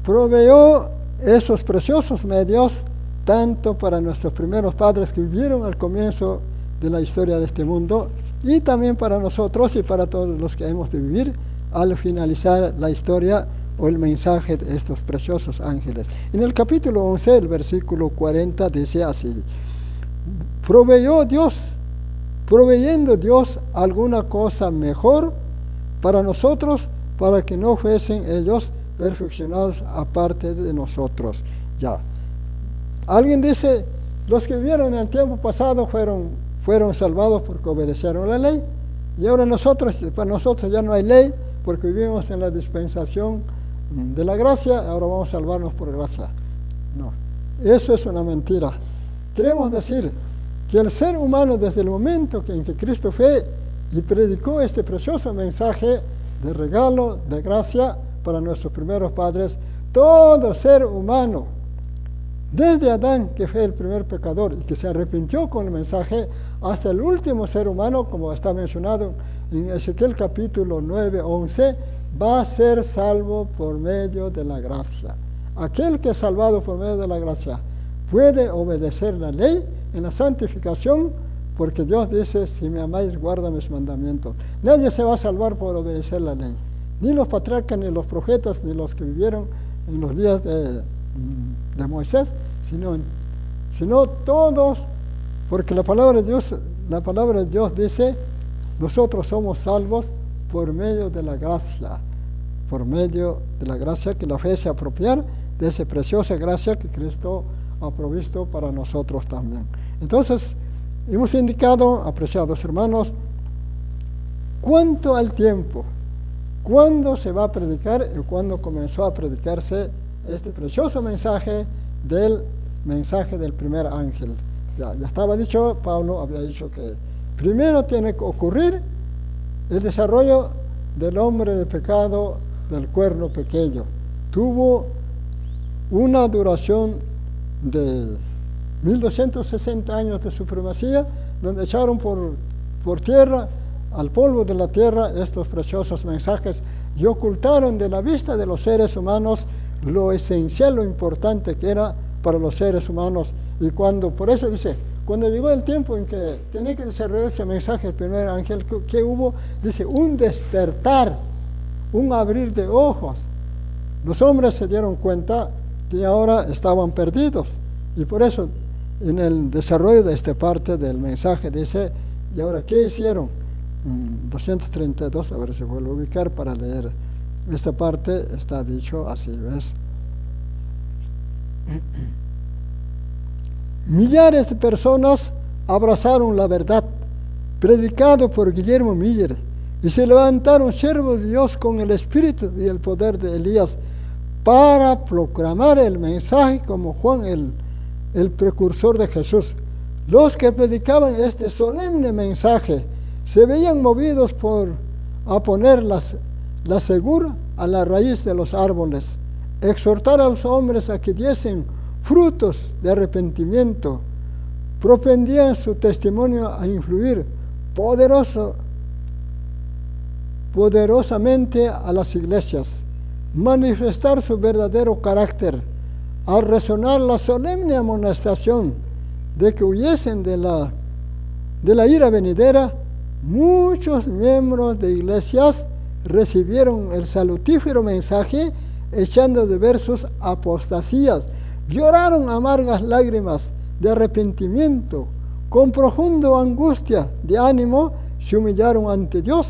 proveyó esos preciosos medios, tanto para nuestros primeros padres que vivieron al comienzo de la historia de este mundo, y también para nosotros y para todos los que hemos de vivir al finalizar la historia o el mensaje de estos preciosos ángeles. En el capítulo 11, el versículo 40 dice así: proveyendo Dios alguna cosa mejor para nosotros, para que no fuesen ellos perfeccionados aparte de nosotros. Ya. Alguien dice, los que vivieron en el tiempo pasado fueron salvados porque obedecieron la ley, y ahora para nosotros ya no hay ley, porque vivimos en la dispensación de la gracia, ahora vamos a salvarnos por gracia. No, eso es una mentira. Queremos decir que el ser humano, desde el momento en que Cristo fue y predicó este precioso mensaje de regalo, de gracia para nuestros primeros padres, todo ser humano, desde Adán, que fue el primer pecador y que se arrepintió con el mensaje, hasta el último ser humano, como está mencionado en Ezequiel capítulo 9, 11, va a ser salvo por medio de la gracia. Aquel que es salvado por medio de la gracia puede obedecer la ley en la santificación, porque Dios dice, si me amáis, guarda mis mandamientos. Nadie se va a salvar por obedecer la ley, ni los patriarcas, ni los profetas, ni los que vivieron en los días de Moisés, sino todos, porque la palabra de Dios dice, nosotros somos salvos por medio de la gracia, que la fe se apropiar de esa preciosa gracia que Cristo ha provisto para nosotros también. Entonces, hemos indicado, apreciados hermanos, cuánto al tiempo, cuándo se va a predicar y cuándo comenzó a predicarse este precioso mensaje del primer ángel. Ya estaba dicho, Pablo había dicho que primero tiene que ocurrir el desarrollo del hombre de pecado del cuerno pequeño. Tuvo una duración de 1260 años de supremacía, donde echaron por tierra, al polvo de la tierra, estos preciosos mensajes, y ocultaron de la vista de los seres humanos lo esencial, lo importante que era para los seres humanos. Y por eso dice, cuando llegó el tiempo en que tenía que desarrollar ese mensaje el primer ángel, ¿qué hubo? Dice, un despertar, un abrir de ojos. Los hombres se dieron cuenta que ahora estaban perdidos, y por eso en el desarrollo de esta parte del mensaje dice, ¿y ahora qué hicieron? 232, a ver si vuelvo a ubicar para leer esta parte, está dicho así, ¿ves? Millares de personas abrazaron la verdad, predicado por Guillermo Miller, y se levantaron siervos de Dios con el espíritu y el poder de Elías para proclamar el mensaje como Juan, el precursor de Jesús. Los que predicaban este solemne mensaje se veían movidos a poner la segura a la raíz de los árboles, exhortar a los hombres a que diesen frutos de arrepentimiento, propendían su testimonio a influir poderosamente a las iglesias, manifestar su verdadero carácter, al resonar la solemne amonestación de que huyesen de la ira venidera. Muchos miembros de iglesias recibieron el salutífero mensaje echando de ver sus apostasías, lloraron amargas lágrimas de arrepentimiento, con profunda angustia de ánimo se humillaron ante Dios.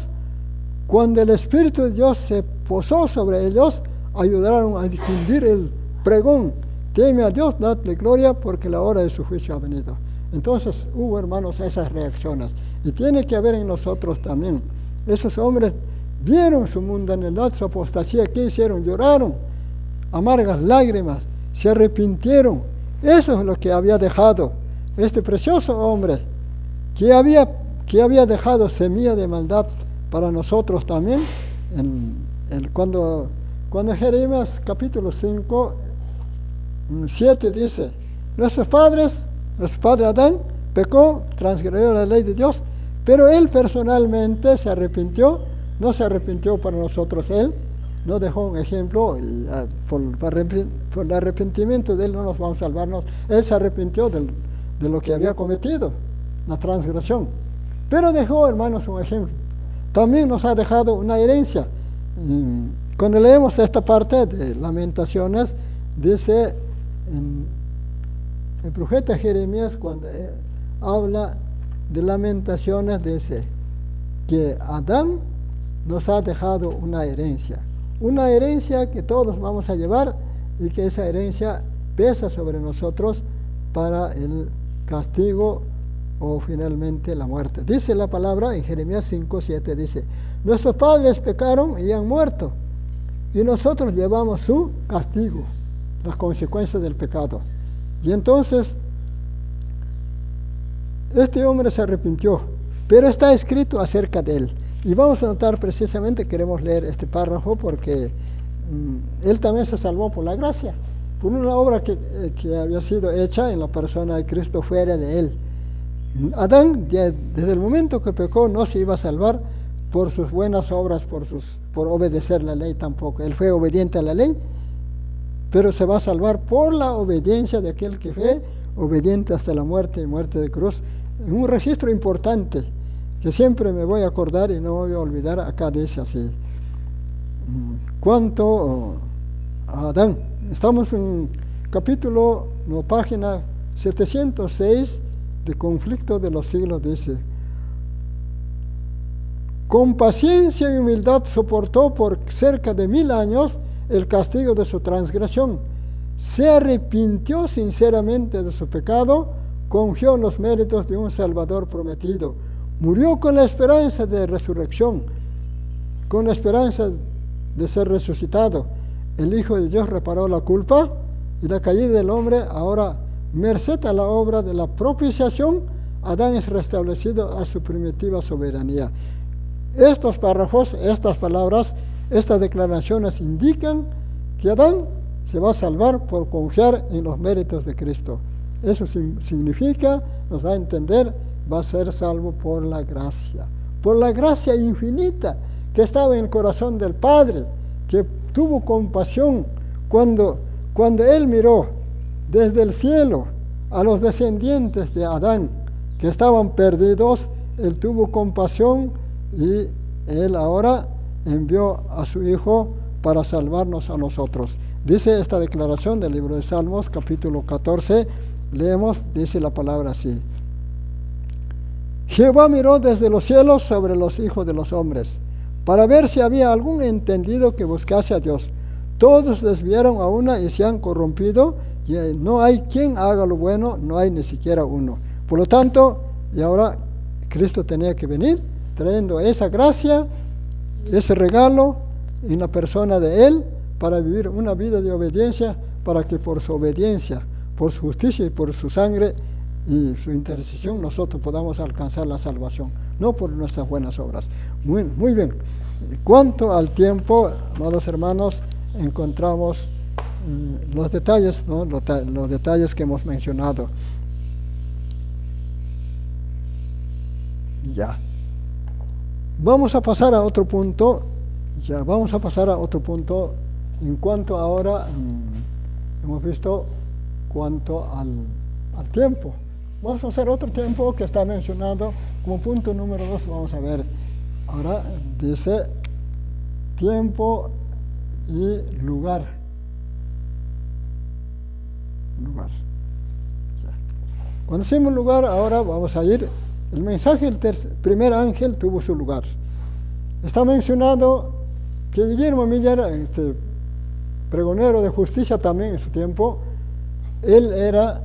Cuando el Espíritu de Dios se posó sobre ellos, ayudaron a difundir el pregón: teme a Dios, dadle gloria, porque la hora de su juicio ha venido. Entonces hubo, hermanos, esas reacciones, y tiene que haber en nosotros también. Esos hombres vieron su mundanidad, su apostasía. ¿Qué hicieron? Lloraron amargas lágrimas, se arrepintieron. Eso es lo que había dejado este precioso hombre, que había dejado semilla de maldad para nosotros también. Cuando Jeremías capítulo 5, 7 dice: nuestro padre Adán pecó, transgredió la ley de Dios, pero él personalmente se arrepintió. No se arrepintió para nosotros, él no dejó un ejemplo, y por el arrepentimiento de él no nos vamos a salvarnos. Él se arrepintió de lo que había cometido, la transgresión, pero dejó, hermanos, un ejemplo. También nos ha dejado una herencia. Cuando leemos esta parte de Lamentaciones, dice el profeta Jeremías, cuando habla de Lamentaciones, dice que Adán nos ha dejado una herencia que todos vamos a llevar, y que esa herencia pesa sobre nosotros para el castigo o finalmente la muerte. Dice la palabra en Jeremías 5, 7, dice: nuestros padres pecaron y han muerto, y nosotros llevamos su castigo, las consecuencias del pecado. Y entonces este hombre se arrepintió, pero está escrito acerca de él. Y vamos a notar precisamente, queremos leer este párrafo porque él también se salvó por la gracia, por una obra que había sido hecha en la persona de Cristo fuera de él. Adán, desde el momento que pecó, no se iba a salvar por sus buenas obras, por obedecer la ley tampoco. Él fue obediente a la ley, pero se va a salvar por la obediencia de aquel que fue obediente hasta la muerte y muerte de cruz. Un registro importante que siempre me voy a acordar y no voy a olvidar. Acá dice así: cuanto a Adán, estamos en página 706 de Conflicto de los Siglos. Dice: con paciencia y humildad soportó por cerca de 1000 años el castigo de su transgresión, se arrepintió sinceramente de su pecado, confió en los méritos de un Salvador prometido, murió con la esperanza de resurrección, con la esperanza de ser resucitado. El Hijo de Dios reparó la culpa y la caída del hombre. Ahora, merced a la obra de la propiciación, Adán es restablecido a su primitiva soberanía. Estos párrafos, estas palabras, estas declaraciones indican que Adán se va a salvar por confiar en los méritos de Cristo. Eso significa, nos da a entender, va a ser salvo por la gracia infinita que estaba en el corazón del Padre, que tuvo compasión cuando Él miró desde el cielo a los descendientes de Adán que estaban perdidos. Él tuvo compasión y Él ahora envió a su Hijo para salvarnos a nosotros. Dice esta declaración del libro de Salmos, capítulo 14, leemos, dice la palabra así: Jehová miró desde los cielos sobre los hijos de los hombres, para ver si había algún entendido que buscase a Dios. Todos desviaron a una y se han corrompido, no hay quien haga lo bueno, no hay ni siquiera uno. Por lo tanto, y ahora Cristo tenía que venir trayendo esa gracia, ese regalo en la persona de Él para vivir una vida de obediencia, para que por su obediencia, por su justicia y por su sangre y su intercesión nosotros podamos alcanzar la salvación, no por nuestras buenas obras. Muy bien. Cuanto al tiempo, amados hermanos, encontramos los detalles, ¿no? los detalles que hemos mencionado. Ya. Vamos a pasar a otro punto. Ya, vamos a pasar a otro punto en cuanto ahora hemos visto cuanto al tiempo. Vamos a hacer otro tiempo que está mencionado como punto número 2. Vamos a ver. Ahora dice tiempo y lugar. Ya. Cuando decimos lugar, ahora vamos a ir. El mensaje del primer ángel tuvo su lugar. Está mencionado que Guillermo Miller, pregonero de justicia también en su tiempo, él era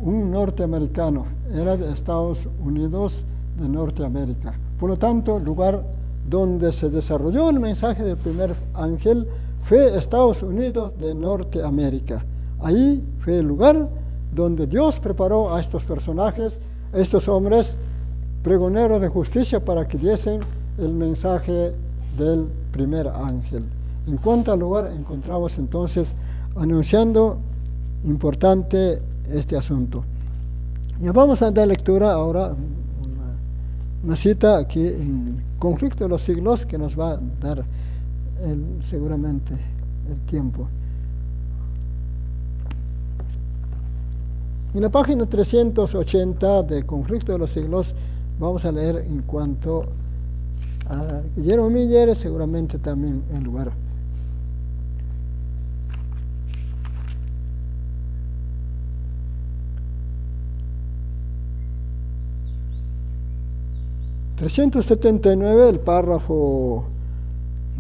un norteamericano, era de Estados Unidos de Norteamérica. Por lo tanto, el lugar donde se desarrolló el mensaje del primer ángel fue Estados Unidos de Norteamérica. Ahí fue el lugar donde Dios preparó a estos personajes, a estos hombres pregoneros de justicia para que diesen el mensaje del primer ángel. En cuanto al lugar, encontramos entonces anunciando importante este asunto. Ya vamos a dar lectura ahora una cita aquí en Conflicto de los Siglos que nos va a dar seguramente el tiempo. En la página 380 de Conflicto de los Siglos vamos a leer en cuanto a Guillermo Miller, seguramente también el lugar. ...379, el párrafo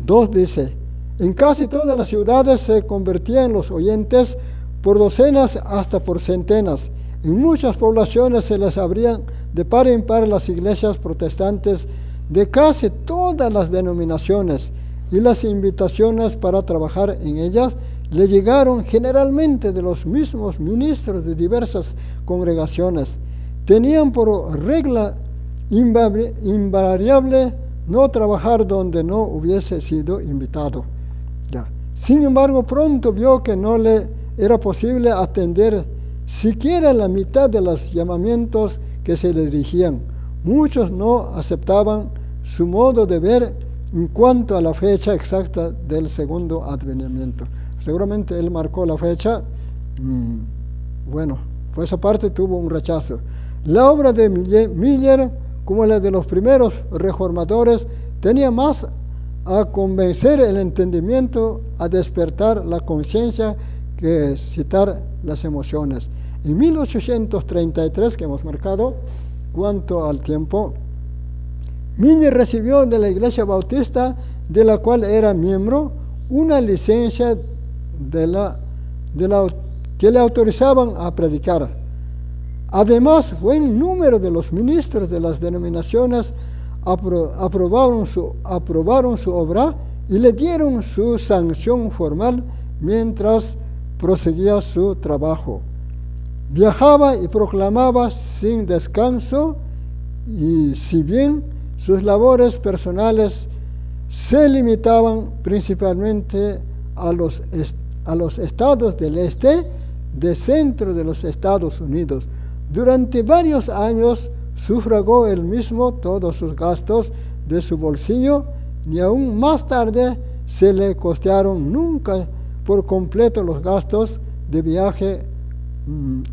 2 dice: en casi todas las ciudades se convertían los oyentes por docenas hasta por centenas. En muchas poblaciones se les abrían de par en par las iglesias protestantes de casi todas las denominaciones, y las invitaciones para trabajar en ellas le llegaron generalmente de los mismos ministros de diversas congregaciones. Tenían por regla invariable no trabajar donde no hubiese sido invitado. Ya. Sin embargo, pronto vio que no le era posible atender siquiera la mitad de los llamamientos que se le dirigían. Muchos no aceptaban su modo de ver en cuanto a la fecha exacta del segundo advenimiento. Seguramente él marcó la fecha. Bueno, por esa parte tuvo un rechazo. La obra de Miller, como la de los primeros reformadores, tenía más a convencer el entendimiento, a despertar la conciencia, que excitar las emociones. En 1833, que hemos marcado, cuanto al tiempo, Miller recibió de la Iglesia Bautista, de la cual era miembro, una licencia que le autorizaban a predicar. Además, buen número de los ministros de las denominaciones aprobaron su obra y le dieron su sanción formal mientras proseguía su trabajo. Viajaba y proclamaba sin descanso, y si bien sus labores personales se limitaban principalmente a los estados del este, de centro de los Estados Unidos, durante varios años sufragó él mismo todos sus gastos de su bolsillo, y aún más tarde se le costearon nunca por completo los gastos de viaje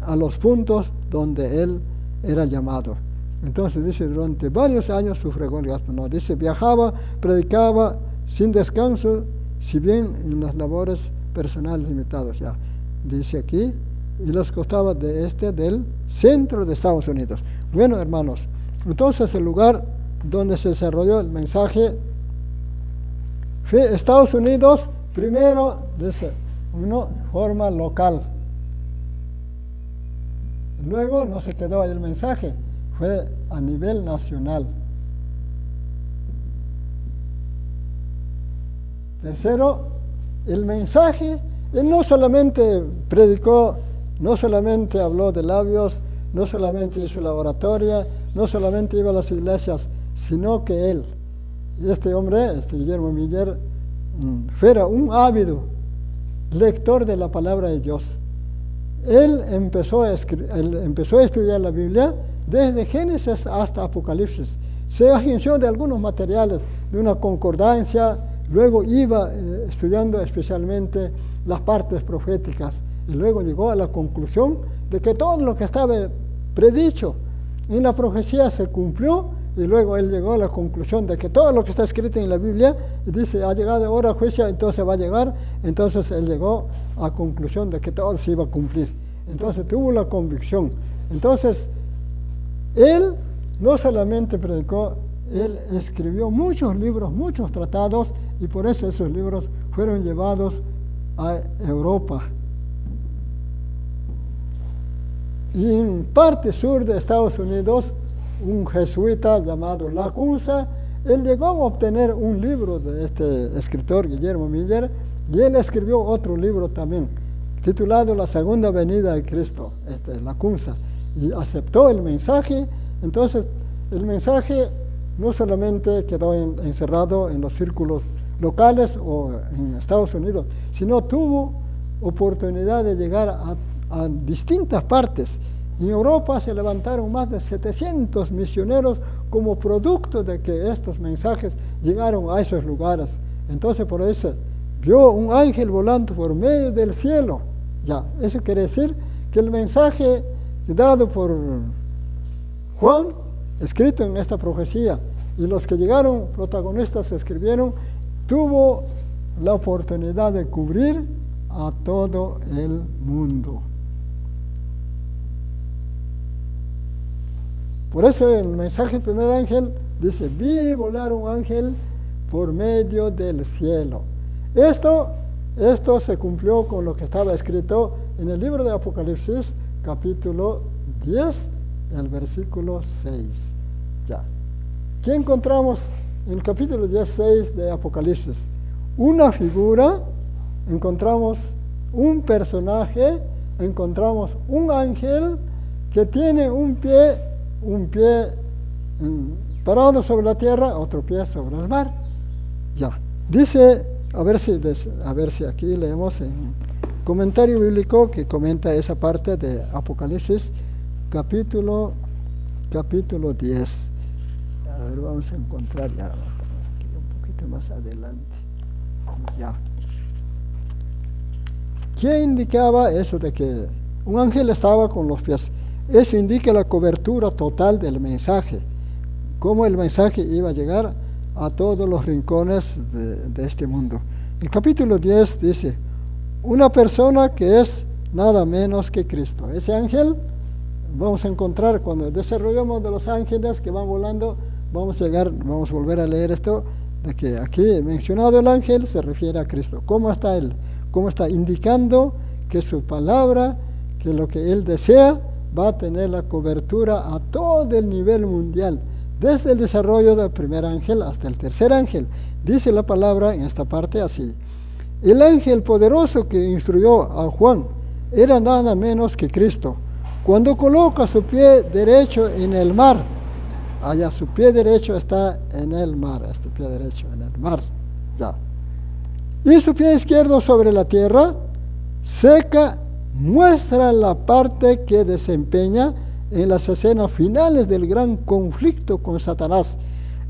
a los puntos donde él era llamado. Entonces dice, durante varios años sufragó el gasto. No, dice, viajaba, predicaba sin descanso, si bien en las labores personales limitadas. Ya dice aquí, y los costaba del centro de Estados Unidos. Bueno, hermanos, entonces el lugar donde se desarrolló el mensaje fue Estados Unidos, primero, de una forma local. luego no se quedó ahí el mensaje, fue a nivel nacional. Tercero, el mensaje, él no solamente predicó, no solamente habló de labios, no solamente hizo la oratoria, no solamente iba a las iglesias, sino que él, este hombre, Guillermo Miller, fuera un ávido lector de la palabra de Dios. Él empezó a estudiar la Biblia desde Génesis hasta Apocalipsis. Se agenció de algunos materiales, de una concordancia, luego iba estudiando especialmente las partes proféticas y luego llegó a la conclusión de que todo lo que estaba predicho en la profecía se cumplió, y luego él llegó a la conclusión de que todo lo que está escrito en la Biblia, y dice, ha llegado hora a juicio, entonces va a llegar. Entonces él llegó a la conclusión de que todo se iba a cumplir. Entonces tuvo la convicción. Entonces él no solamente predicó, él escribió muchos libros, muchos tratados, y por eso esos libros fueron llevados a Europa. Y en parte sur de Estados Unidos, un jesuita llamado Lacunza, él llegó a obtener un libro de este escritor Guillermo Miller, y él escribió otro libro también, titulado La Segunda Venida de Cristo, Lacunza, y aceptó el mensaje. Entonces el mensaje no solamente quedó encerrado en los círculos locales o en Estados Unidos, sino tuvo oportunidad de llegar a distintas partes. En Europa se levantaron más de 700 misioneros como producto de que estos mensajes llegaron a esos lugares. Entonces por eso vio un ángel volando por medio del cielo. Ya, eso quiere decir que el mensaje dado por Juan, escrito en esta profecía, y los que llegaron, protagonistas, escribieron, tuvo la oportunidad de cubrir a todo el mundo. Por eso el mensaje del primer ángel dice, vi volar un ángel por medio del cielo. Esto se cumplió con lo que estaba escrito en el libro de Apocalipsis, capítulo 10, el versículo 6. Ya. ¿Qué encontramos en el capítulo 16 de Apocalipsis? Una figura, encontramos un personaje, encontramos un ángel que tiene un pie parado sobre la tierra, otro pie sobre el mar. Ya. Dice, a ver si aquí leemos en comentario bíblico que comenta esa parte de Apocalipsis, capítulo 10. A ver, vamos a encontrar ya, aquí un poquito más adelante. Ya. ¿Qué indicaba eso de que un ángel estaba con los pies? Eso indica la cobertura total del mensaje, cómo el mensaje iba a llegar a todos los rincones de este mundo. El capítulo 10 dice, una persona que es nada menos que Cristo. Ese ángel, vamos a encontrar cuando desarrollamos de los ángeles que van volando, vamos a volver a leer esto, de que aquí mencionado el ángel se refiere a Cristo. ¿Cómo está él? ¿Cómo está? Indicando que su palabra, que lo que él desea, va a tener la cobertura a todo el nivel mundial, desde el desarrollo del primer ángel hasta el tercer ángel. Dice la palabra en esta parte así: el ángel poderoso que instruyó a Juan era nada menos que Cristo. Cuando coloca su pie derecho en el mar, allá su pie derecho está en el mar, este pie derecho en el mar, ya. Y su pie izquierdo sobre la tierra, seca, muestra la parte que desempeña en las escenas finales del gran conflicto con Satanás.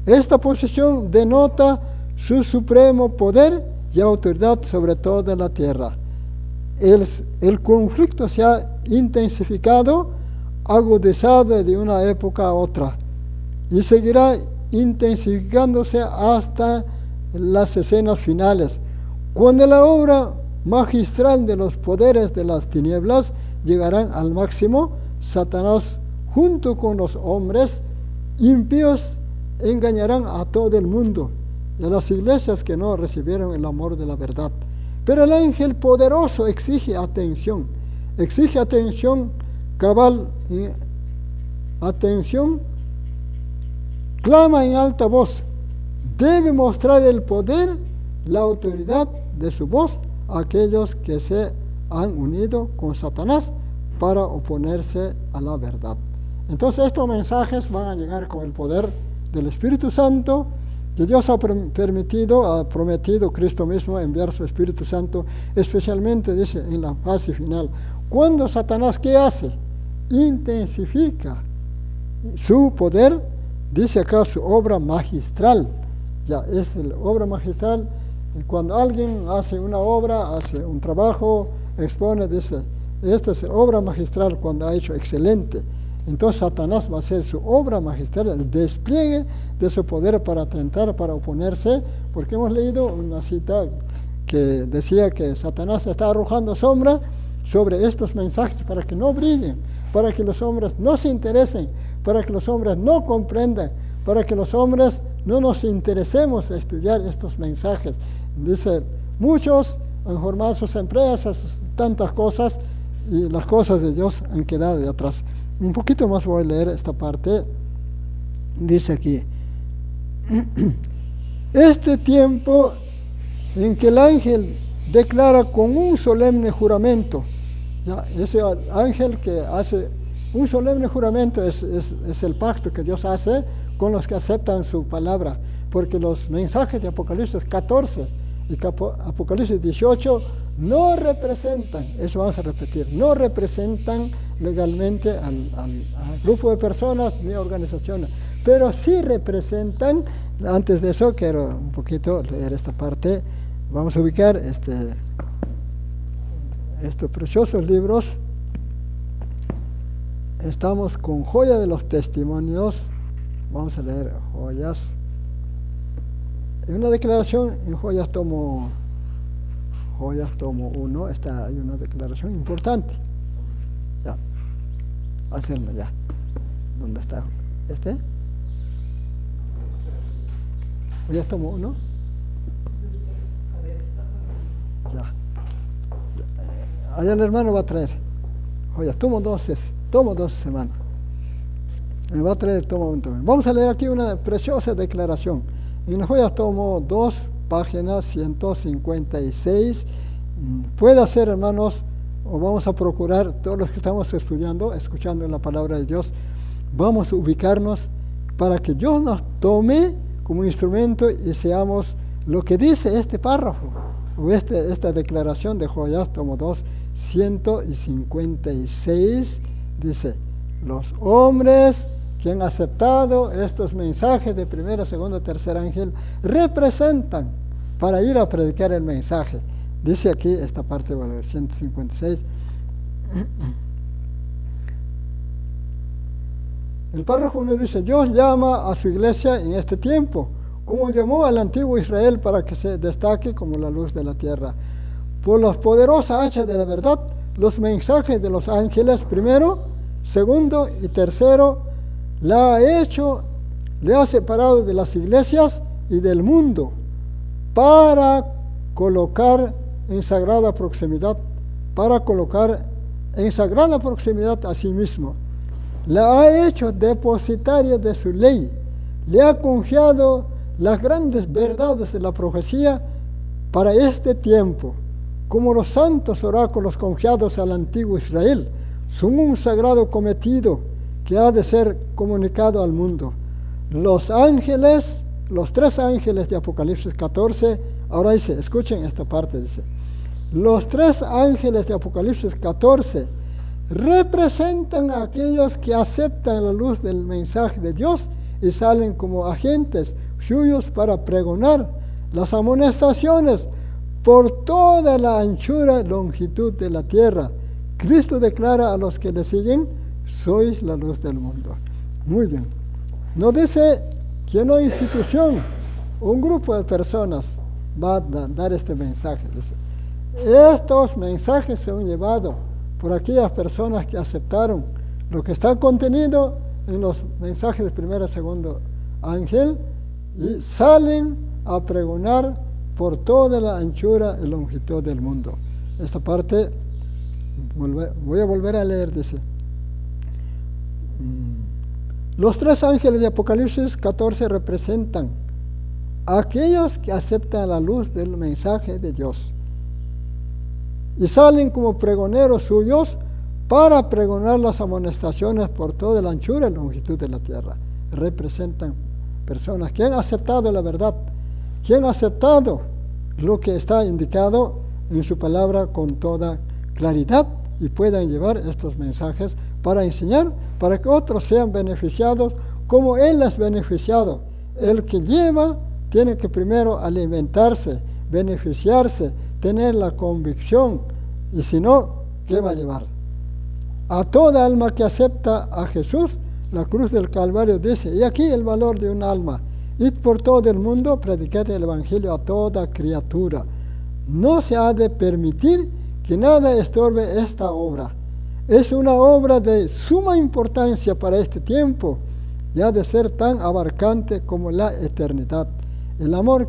Esta posición denota su supremo poder y autoridad sobre toda la tierra. El conflicto se ha intensificado, agudizado de una época a otra, y seguirá intensificándose hasta las escenas finales, cuando la obra magistral de los poderes de las tinieblas llegarán al máximo. Satanás, junto con los hombres impíos, engañarán a todo el mundo y a las iglesias que no recibieron el amor de la verdad. Pero el ángel poderoso exige atención cabal, atención, clama en alta voz, debe mostrar el poder, la autoridad de su voz a aquellos que se han unido con Satanás para oponerse a la verdad. Entonces estos mensajes van a llegar con el poder del Espíritu Santo, que Dios ha prometido Cristo mismo enviar su Espíritu Santo, especialmente, dice, en la fase final. Cuando Satanás, ¿qué hace? Intensifica su poder, dice acá su obra magistral. Ya, es la obra magistral. Cuando alguien hace una obra, hace un trabajo, expone, dice, esta es la obra magistral cuando ha hecho excelente. Entonces Satanás va a hacer su obra magistral, el despliegue de su poder para atentar, para oponerse, porque hemos leído una cita que decía que Satanás está arrojando sombra sobre estos mensajes para que no brillen, para que los hombres no se interesen, para que los hombres no comprendan, para que los hombres no nos interesemos a estudiar estos mensajes. Dice, muchos han formado sus empresas, tantas cosas, y las cosas de Dios han quedado de atrás. Un poquito más voy a leer esta parte. Dice aquí, este tiempo en que el ángel declara con un solemne juramento, ya, ese ángel que hace un solemne juramento es el pacto que Dios hace con los que aceptan su palabra, porque los mensajes de Apocalipsis 14 y Apocalipsis 18 no representan, eso vamos a repetir, no representan legalmente al grupo de personas ni organizaciones, pero sí representan. Antes de eso quiero un poquito leer esta parte. Vamos a ubicar estos preciosos libros. Estamos con Joya de los Testimonios. Vamos a leer Joyas. En una declaración en Joyas tomo 1, hay una declaración importante. Ya, hacerlo ya. ¿Dónde está? Joyas tomo 1. Ya. Allá el hermano va a traer. Joyas tomo 2, hermano. Me va a traer tomo 1 también. Vamos a leer aquí una preciosa declaración. En las Joyas tomo 2, página 156. Puede ser, hermanos, o vamos a procurar, todos los que estamos escuchando la palabra de Dios, vamos a ubicarnos para que Dios nos tome como instrumento y seamos lo que dice este párrafo, o esta declaración de Joyas, tomo 2, 156, dice, los hombres que han aceptado estos mensajes de primera, segunda, tercer ángel, representan para ir a predicar el mensaje. Dice aquí esta parte del 156. El párrafo 1 dice, Dios llama a su iglesia en este tiempo, como llamó al antiguo Israel para que se destaque como la luz de la tierra. Por las poderosas hachas de la verdad, los mensajes de los ángeles, primero, segundo y tercero, le ha separado de las iglesias y del mundo para colocar en sagrada proximidad a sí mismo. La ha hecho depositaria de su ley, le ha confiado las grandes verdades de la profecía para este tiempo, como los santos oráculos confiados al antiguo Israel, son un sagrado cometido que ha de ser comunicado al mundo. Los ángeles, los 3 ángeles de Apocalipsis 14, ahora dice, escuchen esta parte, dice, los 3 ángeles de Apocalipsis 14 representan a aquellos que aceptan la luz del mensaje de Dios y salen como agentes suyos para pregonar las amonestaciones por toda la anchura y longitud de la tierra. Cristo declara a los que le siguen, sois la luz del mundo. Muy bien. No dice que una institución o un grupo de personas va a dar este mensaje. Dice, estos mensajes se han llevado por aquellas personas que aceptaron lo que está contenido en los mensajes de primero y segundo ángel y salen a pregonar por toda la anchura y longitud del mundo. Esta parte voy a volver a leer, dice, Los 3 ángeles de Apocalipsis 14 representan a aquellos que aceptan la luz del mensaje de Dios y salen como pregoneros suyos para pregonar las amonestaciones por toda la anchura y longitud de la tierra. Representan personas que han aceptado la verdad, que han aceptado lo que está indicado en su palabra con toda claridad y puedan llevar estos mensajes para enseñar, para que otros sean beneficiados como Él es beneficiado. El que lleva tiene que primero alimentarse, beneficiarse, tener la convicción, y si no, ¿qué va a llevar? A toda alma que acepta a Jesús, la cruz del Calvario dice, y aquí el valor de un alma: id por todo el mundo, predicad el Evangelio a toda criatura. No se ha de permitir que nada estorbe esta obra. Es una obra de suma importancia para este tiempo, y ha de ser tan abarcante como la eternidad. El amor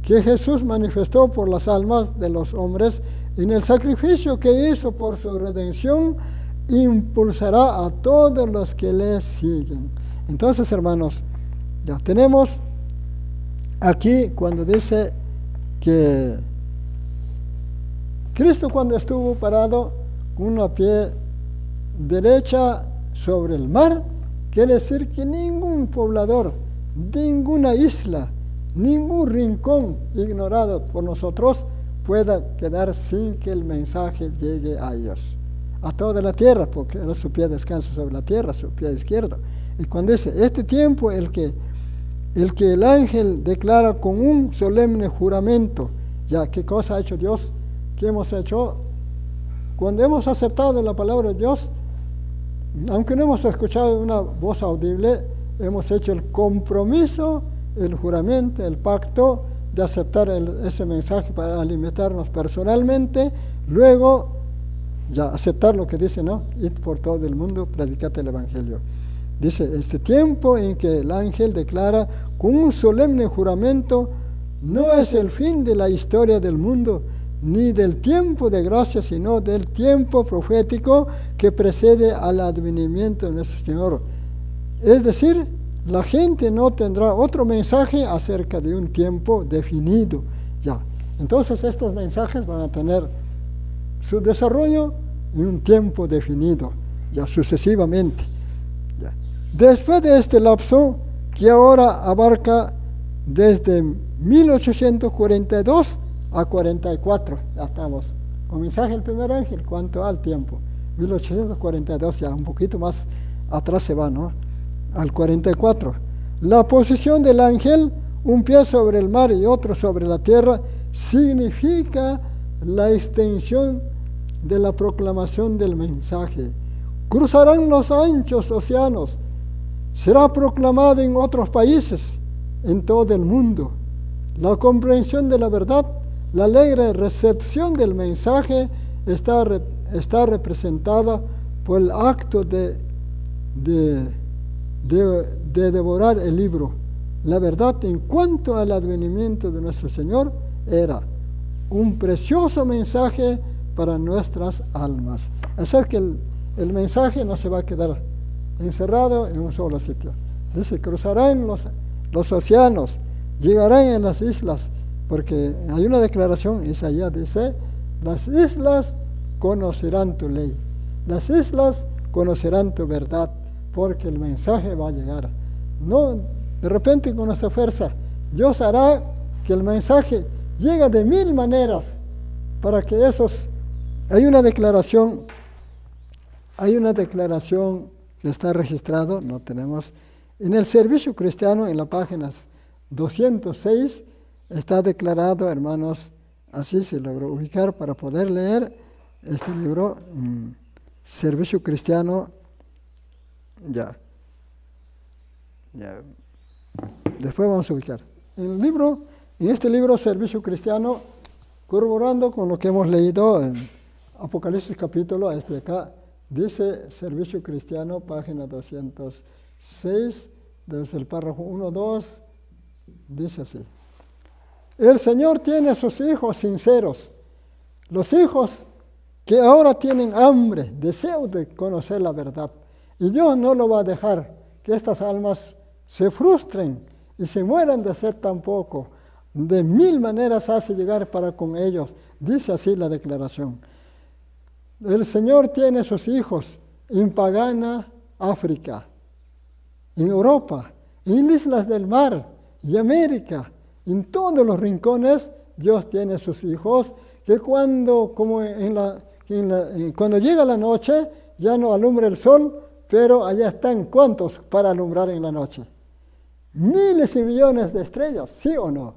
que Jesús manifestó por las almas de los hombres en el sacrificio que hizo por su redención impulsará a todos los que le siguen. Entonces, hermanos, ya tenemos aquí cuando dice que Cristo, cuando estuvo parado con una pie derecha sobre el mar, quiere decir que ningún poblador, ninguna isla, ningún rincón ignorado por nosotros pueda quedar sin que el mensaje llegue a ellos, a toda la tierra, porque su pie descansa sobre la tierra, su pie izquierdo. Y cuando dice, este tiempo el que el ángel declara con un solemne juramento, ya, ¿qué cosa ha hecho Dios? ¿Qué hemos hecho? Cuando hemos aceptado la palabra de Dios, aunque no hemos escuchado una voz audible, hemos hecho el compromiso, el juramento, el pacto de aceptar ese mensaje para alimentarnos personalmente, luego ya aceptar lo que dice, ¿no? Id por todo el mundo, predicad el Evangelio. Dice, este tiempo en que el ángel declara con un solemne juramento, no es el fin de la historia del mundo, ni del tiempo de gracia, sino del tiempo profético que precede al advenimiento de nuestro Señor. Es decir, la gente no tendrá otro mensaje acerca de un tiempo definido. Ya. Entonces estos mensajes van a tener su desarrollo en un tiempo definido, ya sucesivamente. Ya. Después de este lapso, que ahora abarca desde 1842 a 44, ya estamos con mensaje del primer ángel, ¿cuánto al tiempo? 1842, ya un poquito más atrás se va, ¿no? Al 44. La posición del ángel, un pie sobre el mar y otro sobre la tierra, significa la extensión de la proclamación del mensaje. Cruzarán los anchos océanos, será proclamado en otros países, en todo el mundo. La comprensión de la verdad, la alegre recepción del mensaje está representada por el acto de devorar el libro. La verdad en cuanto al advenimiento de nuestro Señor era un precioso mensaje para nuestras almas. Así es que el mensaje no se va a quedar encerrado en un solo sitio. Dice, cruzarán los océanos, llegarán en las islas, porque hay una declaración, Isaías dice, las islas conocerán tu ley, las islas conocerán tu verdad, porque el mensaje va a llegar. No de repente con nuestra fuerza. Dios hará que el mensaje llegue de 1000 maneras para que esos... Hay una declaración que está registrado, no tenemos, en el Servicio Cristiano, en la página 206, está declarado, hermanos, así se logró ubicar para poder leer este libro, Servicio Cristiano. Ya. Después vamos a ubicar. En este libro, Servicio Cristiano, corroborando con lo que hemos leído en Apocalipsis capítulo, de acá, dice Servicio Cristiano, página 206, desde el párrafo 1-2, dice así. El Señor tiene a sus hijos sinceros, los hijos que ahora tienen hambre, deseo de conocer la verdad. Y Dios no lo va a dejar que estas almas se frustren y se mueran de sed tampoco. De 1000 maneras hace llegar para con ellos. Dice así la declaración. El Señor tiene sus hijos en pagana África, en Europa, en islas del mar y América, en todos los rincones. Dios tiene sus hijos que cuando llega la noche ya no alumbra el sol, pero allá están ¿cuántos para alumbrar en la noche? Miles y millones de estrellas, ¿sí o no?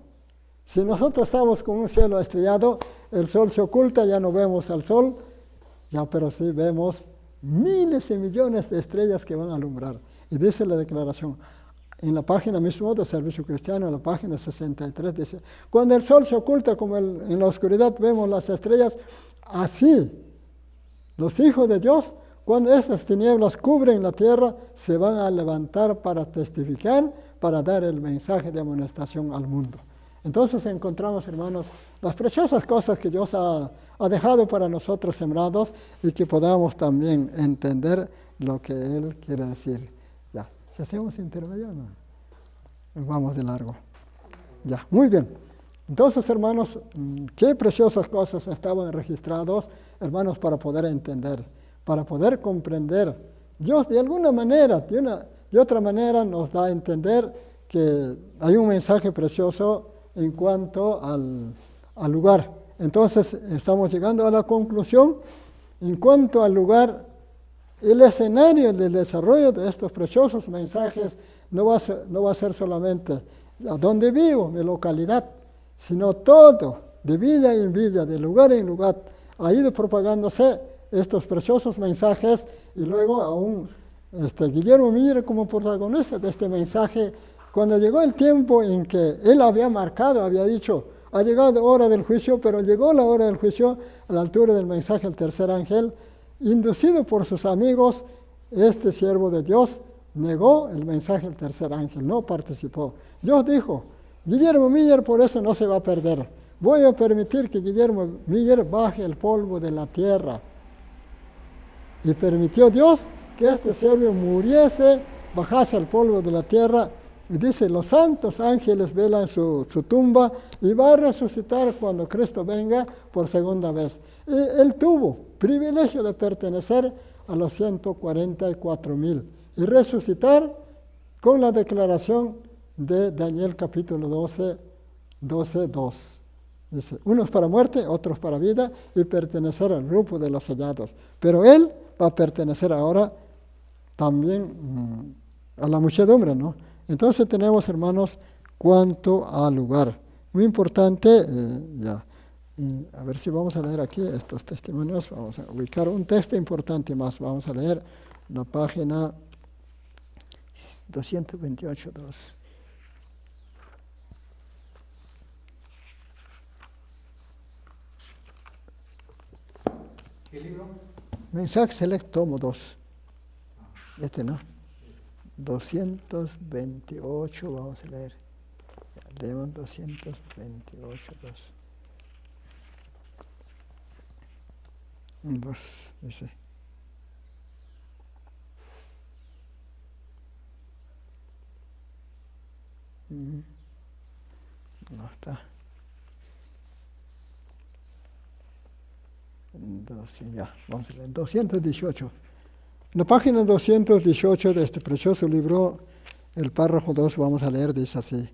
Si nosotros estamos con un cielo estrellado, el sol se oculta, ya no vemos al sol, ya, pero sí vemos miles y millones de estrellas que van a alumbrar. Y dice la declaración, en la página mismo de Servicio Cristiano, en la página 63, dice, cuando el sol se oculta como en la oscuridad vemos las estrellas, así los hijos de Dios, cuando estas tinieblas cubren la tierra, se van a levantar para testificar, para dar el mensaje de amonestación al mundo. Entonces encontramos, hermanos, las preciosas cosas que Dios ha dejado para nosotros sembrados y que podamos también entender lo que Él quiere decir. Ya, si hacemos intermedio, no, nos vamos de largo. Ya, muy bien. Entonces, hermanos, qué preciosas cosas estaban registrados, hermanos, para poder entender, para poder comprender. Dios de alguna manera, de otra manera nos da a entender que hay un mensaje precioso en cuanto al lugar. Entonces, estamos llegando a la conclusión. En cuanto al lugar, el escenario del desarrollo de estos preciosos mensajes no va a ser solamente a donde vivo, mi localidad, sino todo, de villa en villa, de lugar en lugar, ha ido propagándose estos preciosos mensajes, y luego aún Guillermo Miller como protagonista de este mensaje, cuando llegó el tiempo en que él había marcado, había dicho, ha llegado hora del juicio, pero llegó la hora del juicio a la altura del mensaje del tercer ángel, inducido por sus amigos, este siervo de Dios negó el mensaje del tercer ángel, no participó. Dios dijo, Guillermo Miller por eso no se va a perder. Voy a permitir que Guillermo Miller baje el polvo de la tierra. Y permitió Dios que este siervo muriese, bajase el polvo de la tierra. Y dice, los santos ángeles velan su tumba y va a resucitar cuando Cristo venga por segunda vez. Y él tuvo privilegio de pertenecer a los 144,000 y resucitar con la declaración de Daniel capítulo 12:2. Dice, unos para muerte, otros para vida, y pertenecer al grupo de los sellados. Pero él va a pertenecer ahora también a la muchedumbre, ¿no? Entonces tenemos, hermanos, cuanto al lugar. Muy importante, ya. A ver si vamos a leer aquí estos testimonios. Vamos a ubicar un texto importante más. Vamos a leer la página 228.2. ¿Qué libro? Mensaje Select, tomo 2. ¿No? 228, vamos a leer. Leemos 228.2. 2, dice. No está. 218. En la página 218 de este precioso libro, el párrafo 2, vamos a leer, dice así.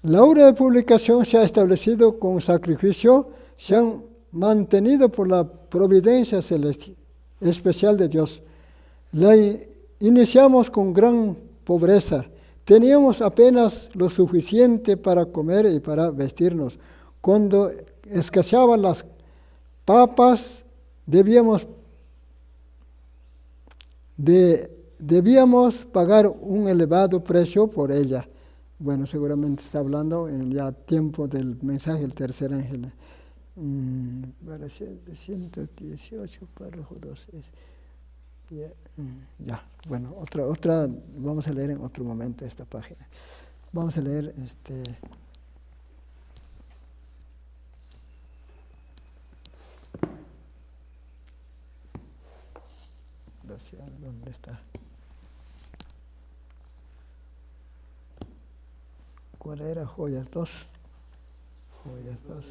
La hora de publicación se ha establecido con sacrificio, se han mantenido por la providencia especial de Dios. La iniciamos con gran pobreza. Teníamos apenas lo suficiente para comer y para vestirnos. Cuando escaseaban las papas, debíamos pagar un elevado precio por ella. Bueno, seguramente está hablando en ya tiempo del mensaje del tercer ángel. 118, párrafo 2. Ya, bueno, otra, vamos a leer en otro momento esta página. Vamos a leer ¿dónde está? ¿Cuál era? Joyas 2. Joyas 2.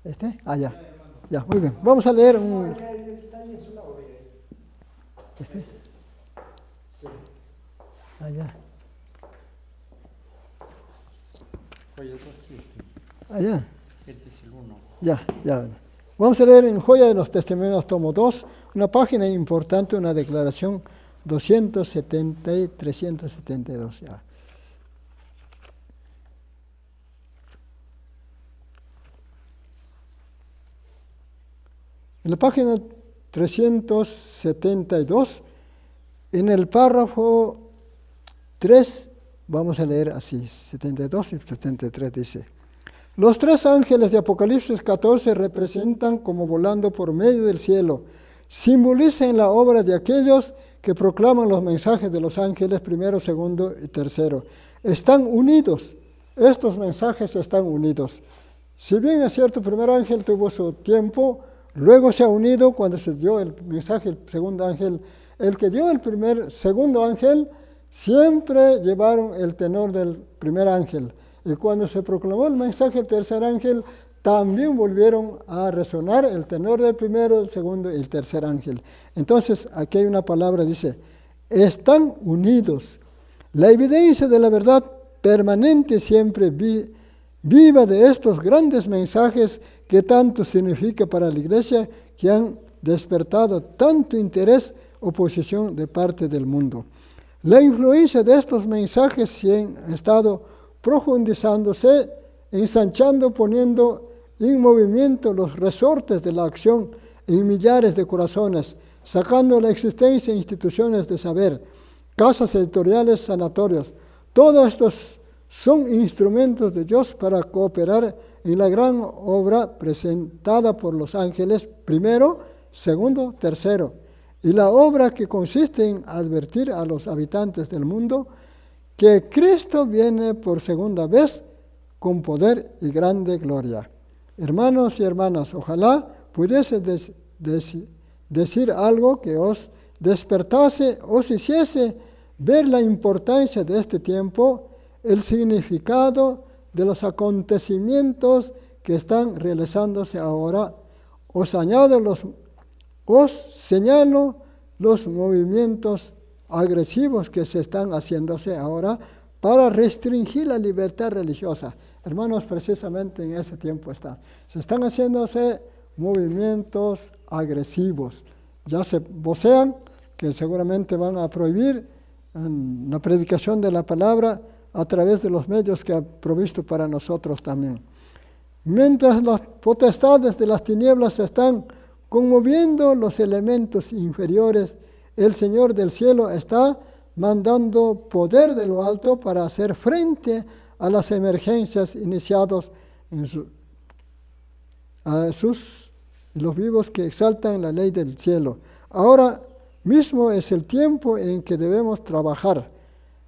¿Este? Ah, ya. Ya, muy bien. Vamos a leer un... ¿Este? Ah, ya. Ah, ya. Este es el 1. Ya. Vamos a leer en Joya de los Testimonios, tomo 2, una página importante, una declaración 270 y 372. Ya. En la página 372, en el párrafo 3, vamos a leer así, 72 y 73 dice: los tres ángeles de Apocalipsis 14 representan como volando por medio del cielo, simbolizan la obra de aquellos que proclaman los mensajes de los ángeles primero, segundo y tercero. Están unidos, estos mensajes están unidos. Si bien es cierto, el primer ángel tuvo su tiempo, luego se ha unido cuando se dio el mensaje, el segundo ángel. El que dio el segundo ángel, siempre llevaron el tenor del primer ángel. Y cuando se proclamó el mensaje del tercer ángel, también volvieron a resonar el tenor del primero, el segundo y el tercer ángel. Entonces, aquí hay una palabra, dice, están unidos. La evidencia de la verdad permanente siempre viva de estos grandes mensajes que tanto significa para la iglesia, que han despertado tanto interés, oposición de parte del mundo. La influencia de estos mensajes se ha estado profundizándose, ensanchando, poniendo en movimiento los resortes de la acción en millares de corazones, sacando la existencia de instituciones de saber, casas editoriales, sanatorios. Todos estos son instrumentos de Dios para cooperar en la gran obra presentada por los ángeles, primero, segundo, tercero, y la obra que consiste en advertir a los habitantes del mundo que Cristo viene por segunda vez con poder y grande gloria. Hermanos y hermanas, ojalá pudiese decir algo que os despertase, os hiciese ver la importancia de este tiempo, el significado de los acontecimientos que están realizándose ahora. Os señalo los movimientos agresivos que se están haciéndose ahora para restringir la libertad religiosa. Hermanos, precisamente en ese tiempo se están haciéndose movimientos agresivos. Ya se vocean que seguramente van a prohibir la predicación de la palabra a través de los medios que ha provisto para nosotros también. Mientras las potestades de las tinieblas están conmoviendo los elementos inferiores, el Señor del cielo está mandando poder de lo alto para hacer frente a las emergencias iniciadas los vivos que exaltan la ley del cielo. Ahora mismo es el tiempo en que debemos trabajar.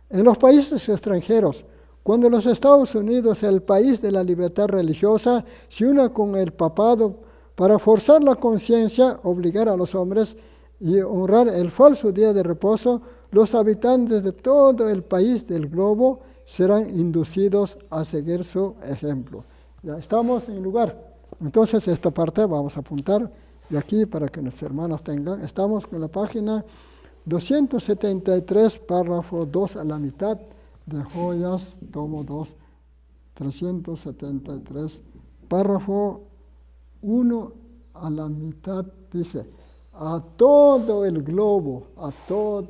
En los países extranjeros, cuando los Estados Unidos, el país de la libertad religiosa, se una con el papado para forzar la conciencia, obligar a los hombres y honrar el falso día de reposo, los habitantes de todo el país del globo serán inducidos a seguir su ejemplo. Ya estamos en lugar. Entonces esta parte vamos a apuntar de aquí para que nuestros hermanos tengan. Estamos con la página 273, párrafo 2 a la mitad de Joyas, tomo 2, 373, párrafo 1 a la mitad, dice: a todo el globo, todo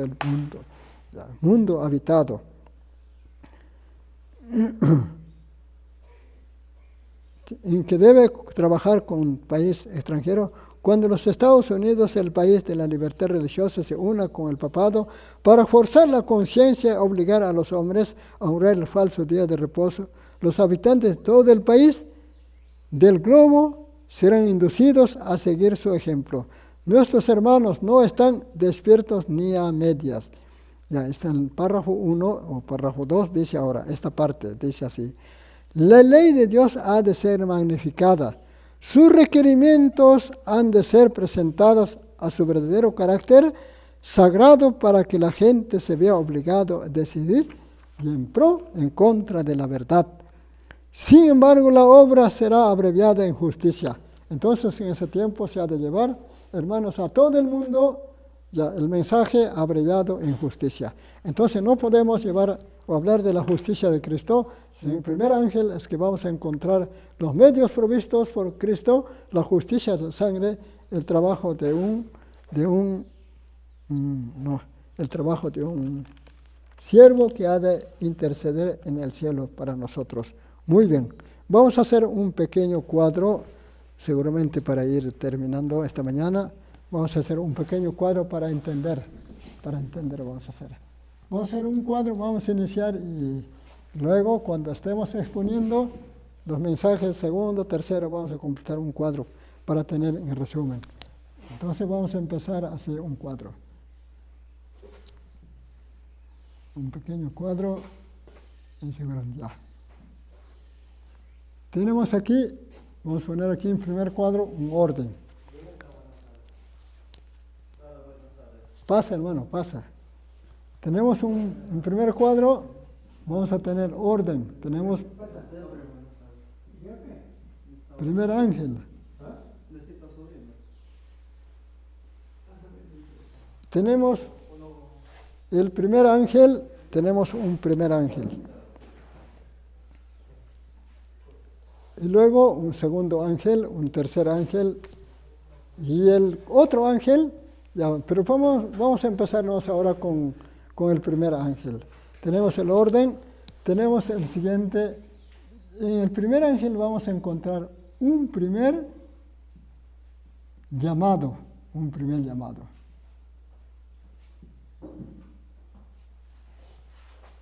el mundo, ya, mundo habitado. En que debe trabajar con un país extranjero, cuando los Estados Unidos, el país de la libertad religiosa, se una con el papado para forzar la conciencia, obligar a los hombres a honrar el falso día de reposo, los habitantes de todo el país del globo serán inducidos a seguir su ejemplo. Nuestros hermanos no están despiertos ni a medias. Ya está en el párrafo 1 o párrafo 2, dice ahora, esta parte dice así: la ley de Dios ha de ser magnificada, sus requerimientos han de ser presentados a su verdadero carácter sagrado para que la gente se vea obligado a decidir y en contra de la verdad. Sin embargo, la obra será abreviada en justicia. Entonces, en ese tiempo se ha de llevar, hermanos, a todo el mundo ya el mensaje abreviado en justicia. Entonces, no podemos llevar o hablar de la justicia de Cristo. En el primer ángel es que vamos a encontrar los medios provistos por Cristo, la justicia de sangre, el trabajo el trabajo de un siervo que ha de interceder en el cielo para nosotros. Muy bien, vamos a hacer un pequeño cuadro, seguramente para ir terminando esta mañana. Vamos a hacer un pequeño cuadro para entender vamos a hacer. Vamos a hacer un cuadro, vamos a iniciar y luego cuando estemos exponiendo los mensajes segundo, tercero, vamos a completar un cuadro para tener en resumen. Entonces vamos a empezar a hacer un cuadro. Un pequeño cuadro en seguridad. Tenemos aquí, vamos a poner aquí en primer cuadro un orden. Pasa, hermano, pasa. Tenemos en primer cuadro, vamos a tener orden. Tenemos primer ángel. Tenemos el primer ángel, tenemos un primer ángel. Y luego un segundo ángel, un tercer ángel y el otro ángel. Ya, pero vamos a empezarnos ahora con el primer ángel. Tenemos el orden, tenemos el siguiente. En el primer ángel vamos a encontrar un primer llamado.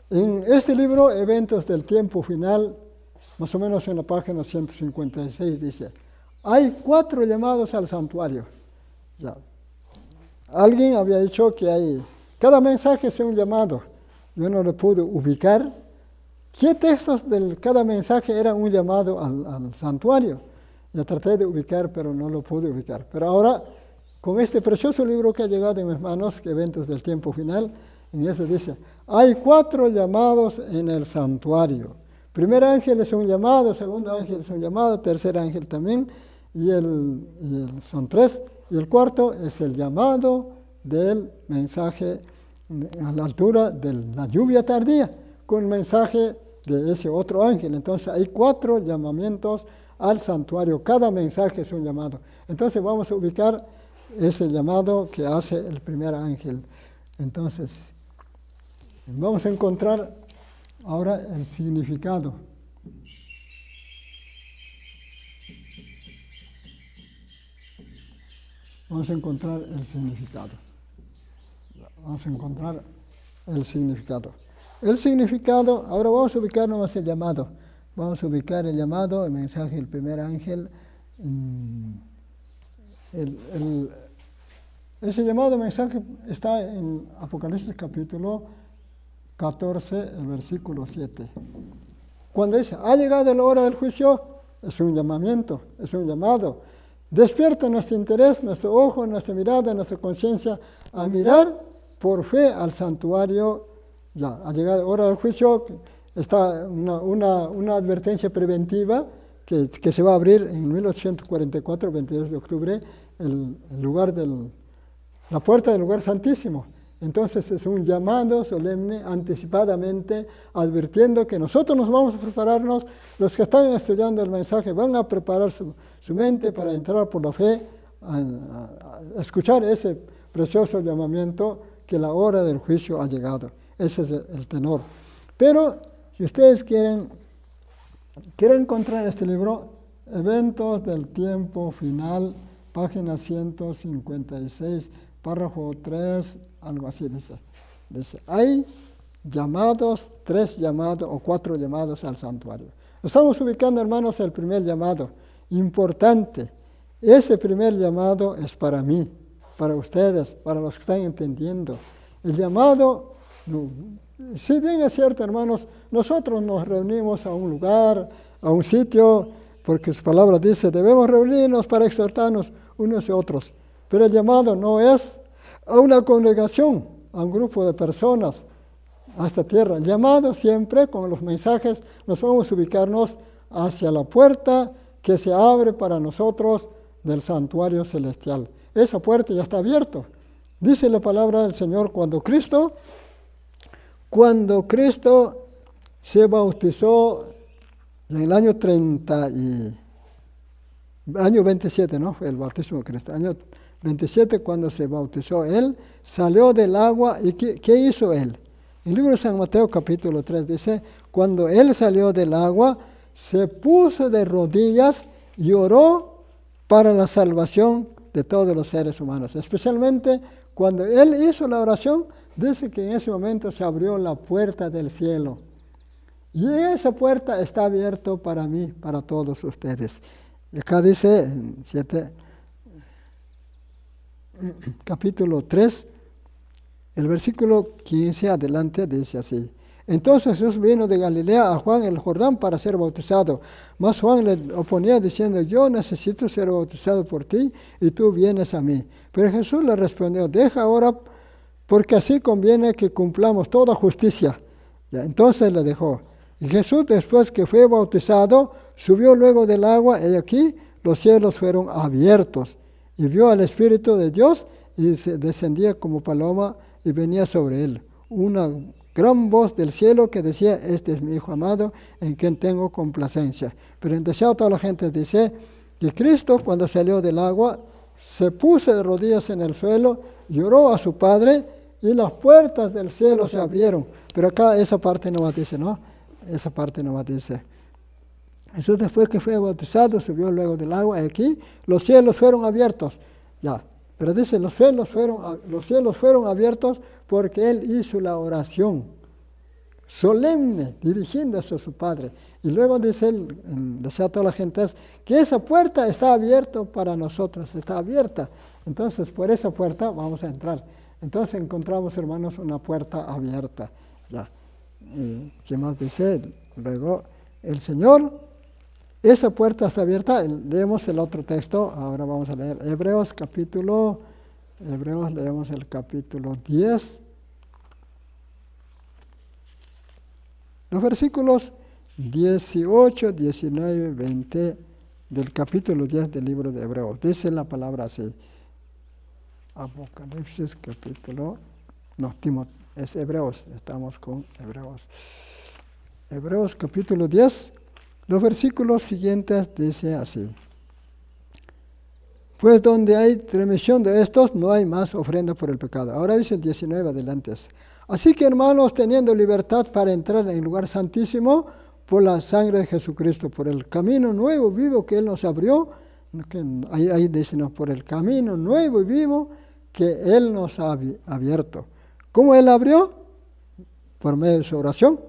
En este libro, Eventos del Tiempo Final, más o menos en la página 156, dice, hay 4 llamados al santuario. Ya. Alguien había dicho que cada mensaje es un llamado. Yo no lo pude ubicar. ¿Qué textos de cada mensaje eran un llamado al santuario? Ya traté de ubicar, pero no lo pude ubicar. Pero ahora, con este precioso libro que ha llegado en mis manos, Eventos del Tiempo Final, en eso dice, hay 4 llamados en el santuario. Primer ángel es un llamado, segundo ángel es un llamado, tercer ángel también, y son 3. Y el cuarto es el llamado del mensaje a la altura de la lluvia tardía, con el mensaje de ese otro ángel. Entonces hay 4 llamamientos al santuario. Cada mensaje es un llamado. Entonces vamos a ubicar ese llamado que hace el primer ángel. Entonces vamos a encontrar ahora el significado. Vamos a encontrar el significado. El significado, ahora vamos a ubicarnos el llamado. Vamos a ubicar el llamado, el mensaje del primer ángel. Ese llamado mensaje está en Apocalipsis capítulo 14, el versículo 7. Cuando dice, ha llegado la hora del juicio, es un llamamiento, es un llamado. Despierta nuestro interés, nuestro ojo, nuestra mirada, nuestra conciencia a mirar por fe al santuario. Ya, ha llegado la hora del juicio, está una advertencia preventiva que se va a abrir en 1844, 22 de octubre, la puerta del lugar santísimo. Entonces es un llamado solemne, anticipadamente, advirtiendo que nosotros nos vamos a prepararnos, los que están estudiando el mensaje van a preparar su mente para entrar por la fe, a escuchar ese precioso llamamiento que la hora del juicio ha llegado. Ese es el tenor. Pero si ustedes quieren encontrar este libro, Eventos del Tiempo Final, página 156, párrafo 3, algo así dice. Hay llamados, 3 llamados o 4 llamados al santuario. Estamos ubicando, hermanos, el primer llamado, importante. Ese primer llamado es para mí, para ustedes, para los que están entendiendo. El llamado, si bien es cierto, hermanos, nosotros nos reunimos a un lugar, a un sitio, porque su palabra dice, debemos reunirnos para exhortarnos unos y otros. Pero el llamado no es a una congregación, a un grupo de personas, a esta tierra. El llamado siempre, con los mensajes, nos vamos a ubicarnos hacia la puerta que se abre para nosotros del santuario celestial. Esa puerta ya está abierta. Dice la palabra del Señor, cuando Cristo se bautizó en el año 27, ¿no? Fue el bautismo de Cristo. Año 27, cuando se bautizó él, salió del agua. ¿Y qué hizo él? En el libro de San Mateo capítulo 3 dice, cuando él salió del agua, se puso de rodillas y oró para la salvación de todos los seres humanos. Especialmente cuando él hizo la oración, dice que en ese momento se abrió la puerta del cielo. Y esa puerta está abierta para mí, para todos ustedes. Y acá dice, en capítulo 3, el versículo 15 adelante dice así. Entonces Jesús vino de Galilea a Juan el Jordán para ser bautizado. Mas Juan le oponía diciendo, yo necesito ser bautizado por ti y tú vienes a mí. Pero Jesús le respondió, deja ahora, porque así conviene que cumplamos toda justicia. Ya, entonces le dejó. Y Jesús, después que fue bautizado, subió luego del agua, y aquí los cielos fueron abiertos. Y vio al Espíritu de Dios y se descendía como paloma y venía sobre él. Una gran voz del cielo que decía, este es mi Hijo amado, en quien tengo complacencia. Pero en deseo toda la gente dice que Cristo, cuando salió del agua, se puso de rodillas en el suelo, lloró a su Padre y las puertas del cielo se abrieron. Pero acá esa parte no más dice, ¿no? Esa parte no más dice. Jesús, después que fue bautizado, subió luego del agua, y aquí los cielos fueron abiertos. Ya. Pero dice, los cielos fueron abiertos porque él hizo la oración solemne, dirigiéndose a su Padre. Y luego dice él, desea a toda la gente, que esa puerta está abierta para nosotros, está abierta. Entonces, por esa puerta vamos a entrar. Entonces encontramos, hermanos, una puerta abierta. Ya. ¿Qué más dice? Luego, el Señor, esa puerta está abierta. Leemos el otro texto, ahora vamos a leer Hebreos, leemos el capítulo 10. Los versículos 18, 19, 20 del capítulo 10 del libro de Hebreos. Dice la palabra así. Apocalipsis capítulo, no, es Hebreos, estamos con Hebreos. Hebreos capítulo 10, los versículos siguientes dice así. Pues donde hay remisión de estos, no hay más ofrenda por el pecado. Ahora dice el 19 adelante. Así que, hermanos, teniendo libertad para entrar en el lugar santísimo por la sangre de Jesucristo, por el camino nuevo y vivo que Él nos abrió, ahí dice, no, por el camino nuevo y vivo que Él nos ha abierto. ¿Cómo Él abrió? Por medio de su oración.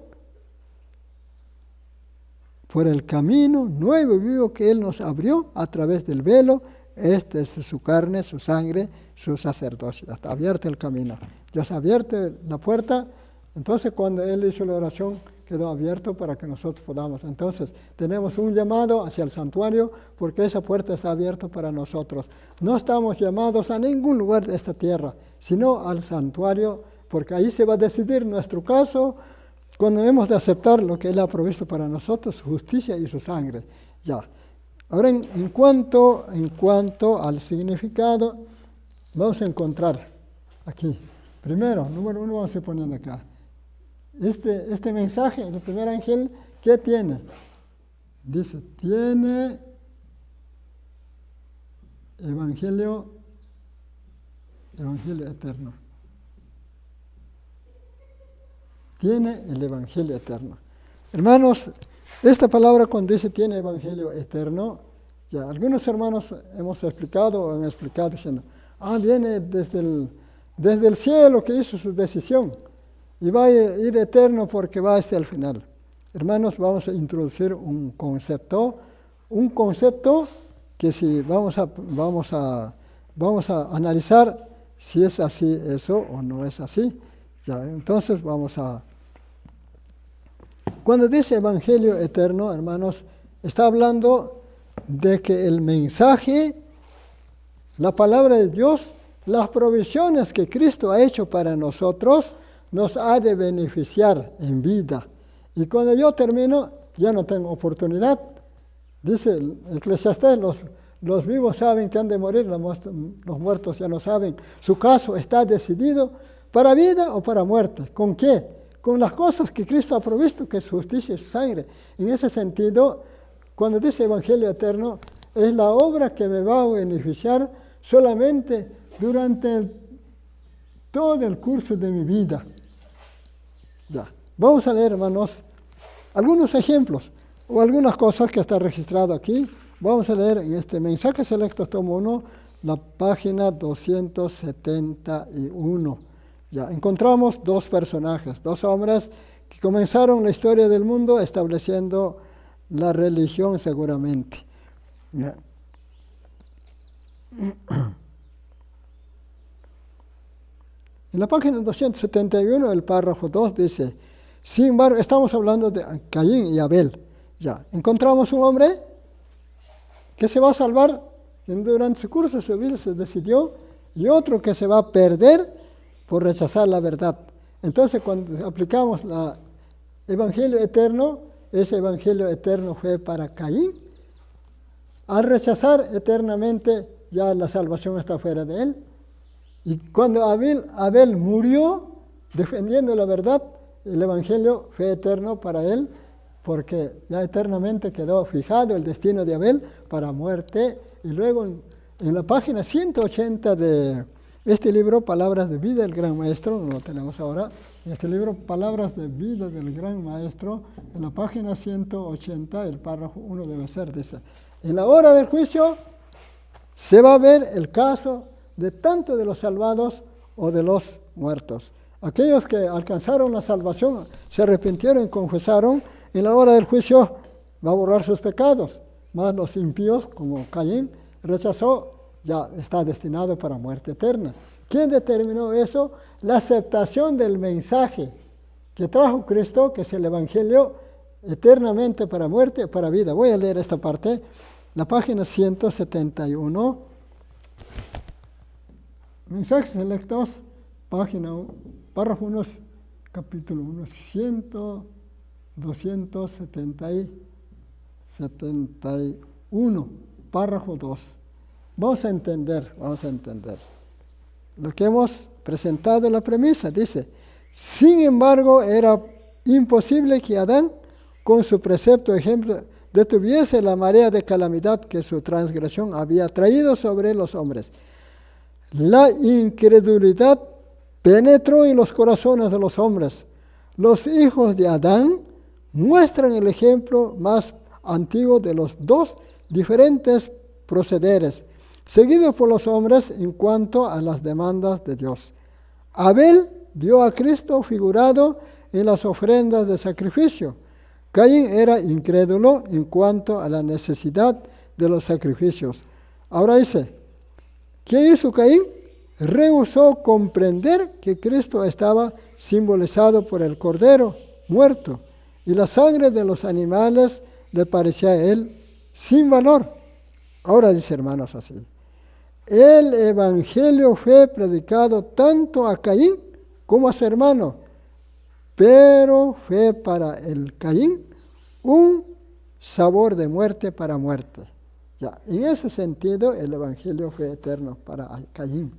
Por el camino nuevo y vivo que Él nos abrió a través del velo. Este es su carne, su sangre, su sacerdocio. Está abierto el camino. Ya se ha abierto la puerta. Entonces, cuando Él hizo la oración, quedó abierto para que nosotros podamos. Entonces, tenemos un llamado hacia el santuario porque esa puerta está abierta para nosotros. No estamos llamados a ningún lugar de esta tierra, sino al santuario, porque ahí se va a decidir nuestro caso cuando hemos de aceptar lo que Él ha provisto para nosotros, su justicia y su sangre. Ya. Ahora, en cuanto al significado, vamos a encontrar aquí. Primero, número 1, vamos a ir poniendo acá. Este mensaje, el primer ángel, ¿qué tiene? Dice, tiene evangelio eterno. Tiene el evangelio eterno. Hermanos, esta palabra cuando dice tiene evangelio eterno, ya algunos hermanos hemos explicado o han explicado diciendo, viene desde el cielo que hizo su decisión y va a ir eterno porque va hasta el final. Hermanos, vamos a introducir un concepto que si vamos a analizar si es así eso o no es así. Ya, entonces cuando dice evangelio eterno, hermanos, está hablando de que el mensaje la palabra de Dios, las provisiones que Cristo ha hecho para nosotros, nos ha de beneficiar en vida. Y cuando yo termino, ya no tengo oportunidad. Dice Eclesiastés, los vivos saben que han de morir, los muertos ya no saben. Su caso está decidido para vida o para muerte. ¿Con qué? Con las cosas que Cristo ha provisto, que es justicia y sangre. En ese sentido, cuando dice Evangelio eterno, es la obra que me va a beneficiar solamente durante todo el curso de mi vida. Ya. Vamos a leer, hermanos, algunos ejemplos o algunas cosas que está registrado aquí. Vamos a leer en este mensaje selecto, tomo 1, la página 271. Ya encontramos dos personajes, dos hombres que comenzaron la historia del mundo estableciendo la religión seguramente. Ya. En la página 271, el párrafo 2 dice, sin embargo, estamos hablando de Caín y Abel. Ya, encontramos un hombre que se va a salvar, durante su curso de su vida se decidió, y otro que se va a perder por rechazar la verdad. Entonces, cuando aplicamos el Evangelio eterno, ese Evangelio eterno fue para Caín. Al rechazar eternamente, ya la salvación está fuera de él. Y cuando Abel murió defendiendo la verdad, el Evangelio fue eterno para él, porque ya eternamente quedó fijado el destino de Abel para muerte. Y luego en la página 180 de este libro, Palabras de Vida del Gran Maestro, no lo tenemos ahora, en este libro, Palabras de Vida del Gran Maestro, en la página 180, el párrafo 1 debe ser, dice, en la hora del juicio se va a ver el caso de tanto de los salvados o de los muertos. Aquellos que alcanzaron la salvación, se arrepintieron y confesaron, en la hora del juicio va a borrar sus pecados. Más los impíos, como Caín, rechazó, ya está destinado para muerte eterna. ¿Quién determinó eso? La aceptación del mensaje que trajo Cristo, que es el Evangelio, eternamente para muerte, para vida. Voy a leer esta parte, la página 171. Mensajes selectos, página, párrafo 1, capítulo 1, 271, párrafo 2. Vamos a entender. Lo que hemos presentado en la premisa, dice, sin embargo, era imposible que Adán, con su precepto ejemplo, detuviese la marea de calamidad que su transgresión había traído sobre los hombres. La incredulidad penetró en los corazones de los hombres. Los hijos de Adán muestran el ejemplo más antiguo de los dos diferentes procederes, seguidos por los hombres en cuanto a las demandas de Dios. Abel vio a Cristo figurado en las ofrendas de sacrificio. Caín era incrédulo en cuanto a la necesidad de los sacrificios. Ahora dice, ¿qué hizo Caín? Rehusó comprender que Cristo estaba simbolizado por el cordero muerto y la sangre de los animales le parecía a él sin valor. Ahora dice, hermanos, así, el Evangelio fue predicado tanto a Caín como a su hermano, pero fue para el Caín un sabor de muerte para muerte. Ya, en ese sentido, el Evangelio fue eterno para Caín.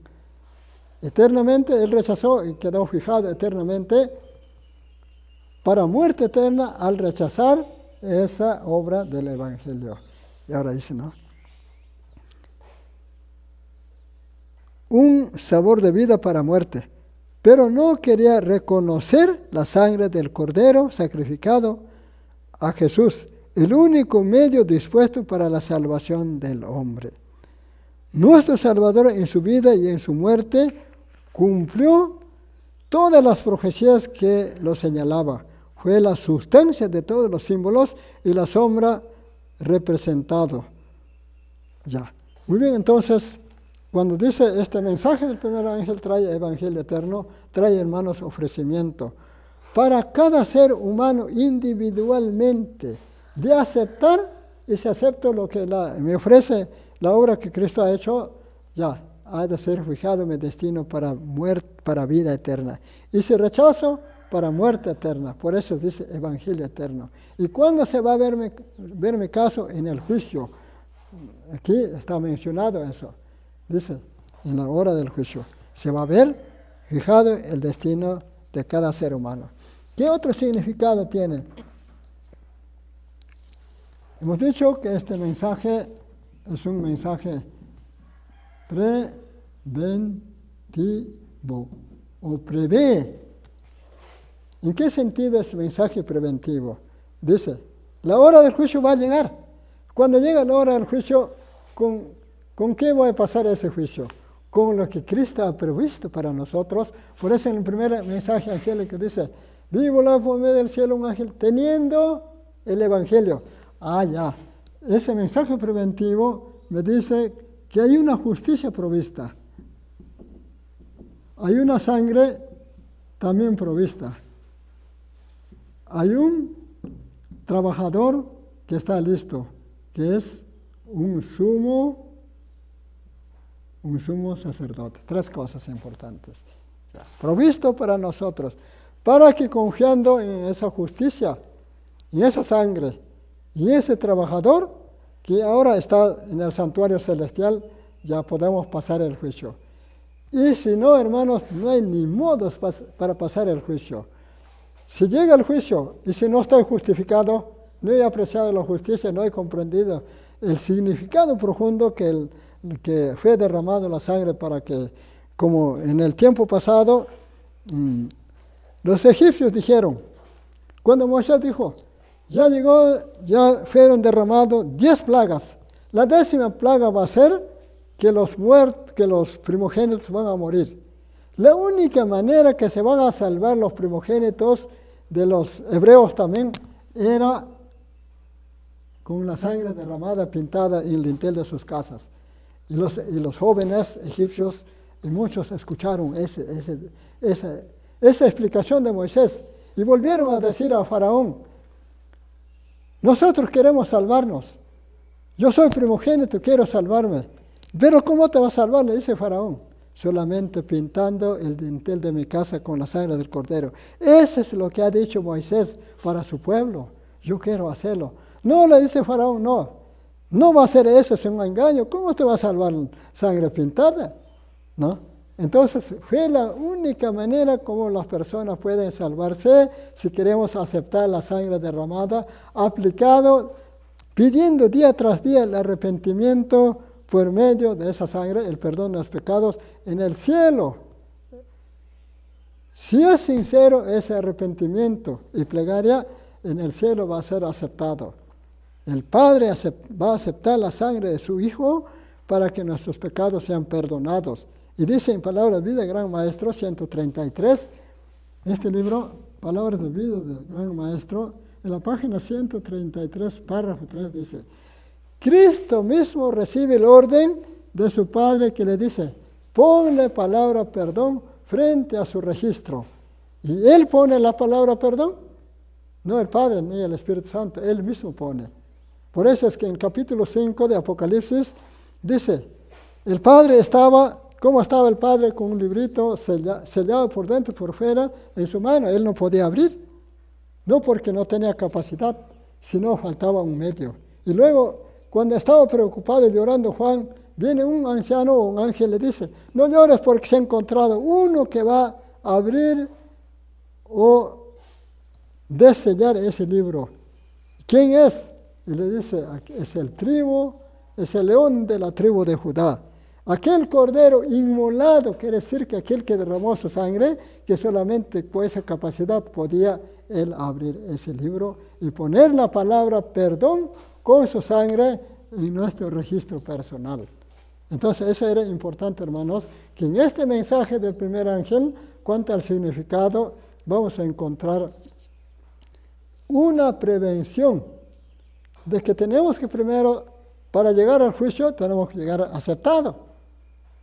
Eternamente, él rechazó y quedó fijado eternamente para muerte eterna al rechazar esa obra del Evangelio. Y ahora dice, ¿no? Un sabor de vida para muerte, pero no quería reconocer la sangre del Cordero sacrificado a Jesús, el único medio dispuesto para la salvación del hombre. Nuestro Salvador en su vida y en su muerte cumplió todas las profecías que lo señalaba. Fue la sustancia de todos los símbolos y la sombra representado. Ya. Muy bien, entonces, cuando dice este mensaje del primer ángel trae evangelio eterno, trae, hermanos, ofrecimiento para cada ser humano individualmente, de aceptar, y si acepto lo que me ofrece la obra que Cristo ha hecho, ya ha de ser fijado mi destino para vida eterna. Y si rechazo, para muerte eterna. Por eso dice evangelio eterno. ¿Y cuándo se va a ver mi caso? En el juicio. Aquí está mencionado eso. Dice, en la hora del juicio. Se va a ver fijado el destino de cada ser humano. ¿Qué otro significado tiene? Hemos dicho que este mensaje es un mensaje preventivo o prevé. ¿En qué sentido es mensaje preventivo? Dice, la hora del juicio va a llegar. Cuando llega la hora del juicio, ¿con qué va a pasar ese juicio? Con lo que Cristo ha previsto para nosotros. Por eso en el primer mensaje angélico dice, vivo la por medio del cielo un ángel teniendo el evangelio. Ya. Ese mensaje preventivo me dice que hay una justicia provista. Hay una sangre también provista. Hay un trabajador que está listo, que es un sumo sacerdote. 3 cosas importantes. Provisto para nosotros, para que confiando en esa justicia, en esa sangre, y ese trabajador que ahora está en el santuario celestial, ya podemos pasar el juicio. Y si no, hermanos, no hay ni modos para pasar el juicio. Si llega el juicio y si no estoy justificado, no he apreciado la justicia, no he comprendido el significado profundo que fue derramado la sangre para que, como en el tiempo pasado, los egipcios dijeron, cuando Moisés dijo, ya fueron derramados 10 plagas. La 10ª plaga va a ser que los primogénitos van a morir. La única manera que se van a salvar los primogénitos de los hebreos también era con la sangre derramada, pintada en el dintel de sus casas. Y los jóvenes egipcios, y muchos escucharon esa explicación de Moisés y volvieron a decir a Faraón, nosotros queremos salvarnos. Yo soy primogénito, quiero salvarme. Pero ¿cómo te va a salvar? Le dice Faraón. Solamente pintando el dintel de mi casa con la sangre del cordero. Eso es lo que ha dicho Moisés para su pueblo. Yo quiero hacerlo. No, le dice Faraón, no va a ser eso, es un engaño. ¿Cómo te va a salvar sangre pintada? ¿No? Entonces fue la única manera como las personas pueden salvarse si queremos aceptar la sangre derramada, aplicado, pidiendo día tras día el arrepentimiento por medio de esa sangre, el perdón de los pecados en el cielo. Si es sincero ese arrepentimiento y plegaria, en el cielo va a ser aceptado. El Padre va a aceptar la sangre de su Hijo para que nuestros pecados sean perdonados. Y dice en Palabras de Vida, Gran Maestro, 133, este libro, Palabras de Vida del Gran Maestro, en la página 133, párrafo 3, dice, Cristo mismo recibe el orden de su Padre que le dice, ponle palabra perdón frente a su registro. ¿Y Él pone la palabra perdón? No el Padre ni el Espíritu Santo, Él mismo pone. Por eso es que en el capítulo 5 de Apocalipsis dice, el Padre ¿cómo estaba el Padre? Con un librito sellado por dentro y por fuera en su mano. Él no podía abrir, no porque no tenía capacidad, sino faltaba un medio. Y luego, cuando estaba preocupado y llorando Juan, viene un anciano o un ángel y le dice, no llores porque se ha encontrado uno que va a abrir o desellar ese libro. ¿Quién es? Y le dice, es el león de la tribu de Judá. Aquel cordero inmolado, quiere decir que aquel que derramó su sangre, que solamente con esa capacidad podía él abrir ese libro y poner la palabra perdón con su sangre en nuestro registro personal. Entonces eso era importante, hermanos, que en este mensaje del primer ángel, cuanto al significado, vamos a encontrar una prevención de que tenemos que primero, para llegar al juicio, tenemos que llegar aceptado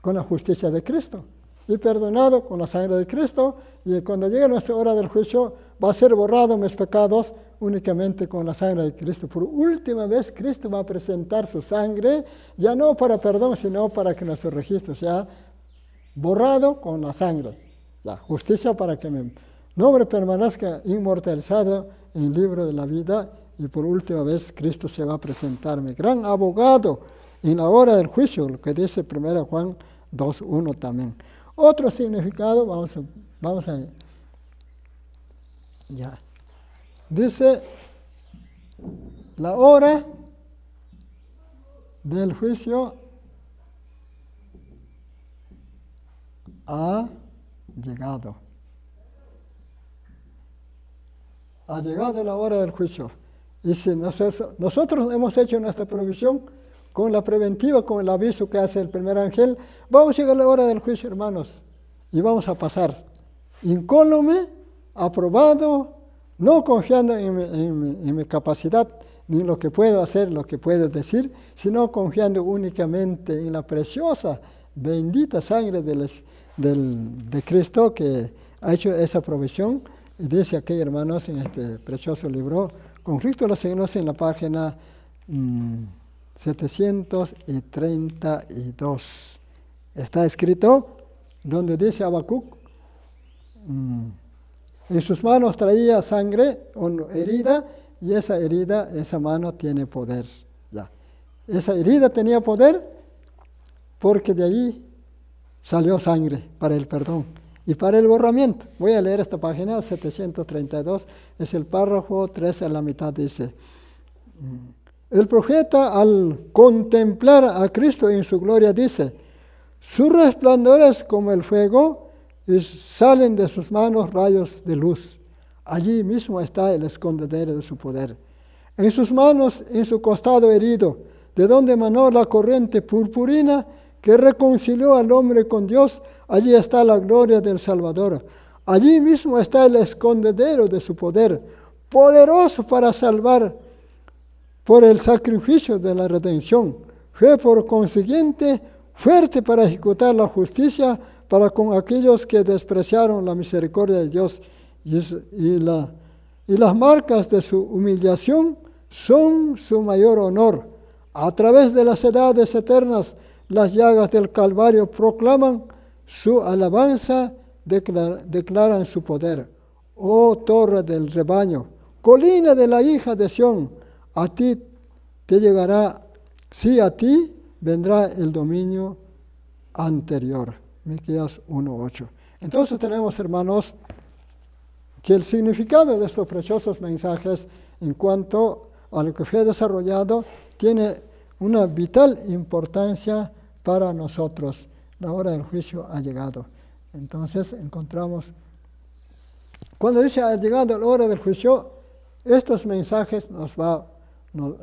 con la justicia de Cristo. y perdonado con la sangre de Cristo, y cuando llegue nuestra hora del juicio va a ser borrado mis pecados únicamente con la sangre de Cristo. Por última vez Cristo va a presentar su sangre, ya no para perdón, sino para que nuestro registro sea borrado con la sangre. La justicia para que mi nombre permanezca inmortalizado en el libro de la vida, y por última vez Cristo se va a presentar, mi gran abogado, en la hora del juicio, lo que dice 1 Juan 2:1 también. Otro significado, vamos a ya. Dice, la hora del juicio ha llegado. Ha llegado la hora del juicio. Y si nosotros hemos hecho nuestra provisión con la preventiva, con el aviso que hace el primer ángel, vamos a llegar a la hora del juicio, hermanos, y vamos a pasar incólume, aprobado, no confiando en mi capacidad, ni en lo que puedo hacer, lo que puedo decir, sino confiando únicamente en la preciosa, bendita sangre de Cristo, que ha hecho esa provisión. Y dice aquí, hermanos, en este precioso libro, Conflicto de los Signos, en la página 732. Está escrito, donde dice Habacuc, en sus manos traía sangre o herida, y esa herida, esa mano tiene poder. Ya. Esa herida tenía poder porque de ahí salió sangre para el perdón y para el borramiento. Voy a leer esta página 732, es el párrafo 3 a la mitad, dice: el profeta, al contemplar a Cristo en su gloria, dice: sus resplandores como el fuego, y salen de sus manos rayos de luz. Allí mismo está el escondedero de su poder. En sus manos, en su costado herido, de donde emanó la corriente purpurina que reconcilió al hombre con Dios, allí está la gloria del Salvador. Allí mismo está el escondedero de su poder, poderoso para salvar por el sacrificio de la redención. Fue por consiguiente fuerte para ejecutar la justicia para con aquellos que despreciaron la misericordia de Dios. Y las marcas de su humillación son su mayor honor. A través de las edades eternas, las llagas del Calvario proclaman su alabanza, declaran su poder. Oh torre del rebaño, colina de la hija de Sión, a ti te llegará, sí, a ti vendrá el dominio anterior. Miqueas 1:8. Entonces tenemos, hermanos, que el significado de estos preciosos mensajes en cuanto a lo que fue desarrollado tiene una vital importancia para nosotros. La hora del juicio ha llegado. Entonces encontramos, cuando dice ha llegado la hora del juicio, estos mensajes nos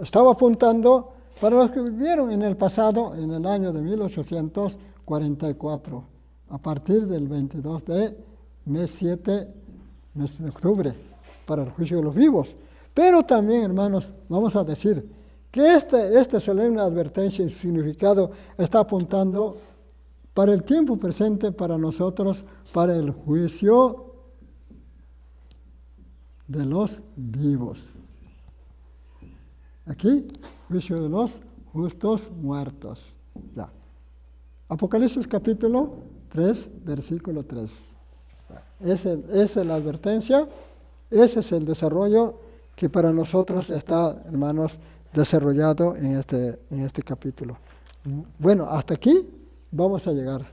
estaba apuntando para los que vivieron en el pasado, en el año de 1844, a partir del 22 de mes 7, mes de octubre, para el juicio de los vivos. Pero también, hermanos, vamos a decir que esta solemne advertencia y su significado está apuntando para el tiempo presente, para nosotros, para el juicio de los vivos. Aquí, juicio de los justos muertos. Ya. Apocalipsis capítulo 3, versículo 3. Esa es la advertencia, ese es el desarrollo que para nosotros está, hermanos, desarrollado en este capítulo. Bueno, hasta aquí vamos a llegar.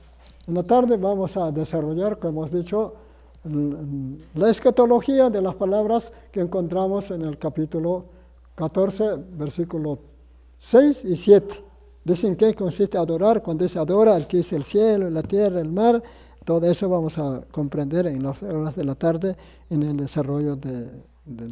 En la tarde vamos a desarrollar, como hemos dicho, la escatología de las palabras que encontramos en el capítulo 14, versículos 6 y 7. Dicen que consiste adorar, cuando dice adora, el que es el cielo, la tierra, el mar, todo eso vamos a comprender en las horas de la tarde en el desarrollo de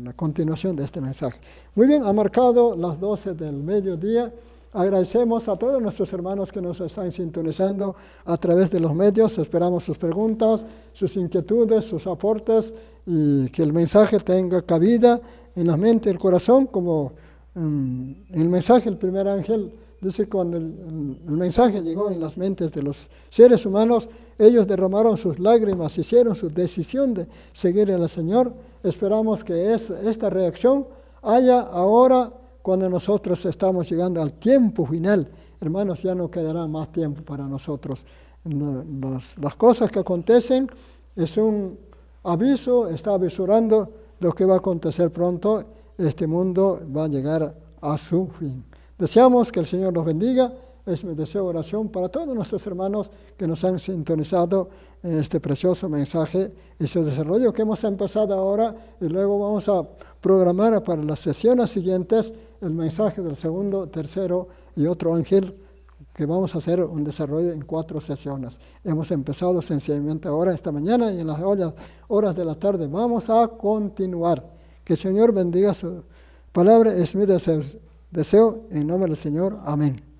la continuación de este mensaje. Muy bien, ha marcado las 12 del mediodía. Agradecemos a todos nuestros hermanos que nos están sintonizando a través de los medios. Esperamos sus preguntas, sus inquietudes, sus aportes, y que el mensaje tenga cabida en la mente y el corazón, como en el mensaje el primer ángel Dice, cuando el mensaje llegó en las mentes de los seres humanos, ellos derramaron sus lágrimas, hicieron su decisión de seguir al Señor. Esperamos que esta reacción haya ahora cuando nosotros estamos llegando al tiempo final. Hermanos, ya no quedará más tiempo para nosotros. Las cosas que acontecen es un aviso, está avisorando lo que va a acontecer pronto. Este mundo va a llegar a su fin. Deseamos que el Señor los bendiga. Es mi deseo de oración para todos nuestros hermanos que nos han sintonizado en este precioso mensaje y su desarrollo que hemos empezado ahora, y luego vamos a programar para las sesiones siguientes el mensaje del segundo, tercero y otro ángel, que vamos a hacer un desarrollo en 4 sesiones. Hemos empezado sencillamente ahora, esta mañana, y en las horas de la tarde vamos a continuar. Que el Señor bendiga su palabra, es mi deseo en nombre del Señor. Amén.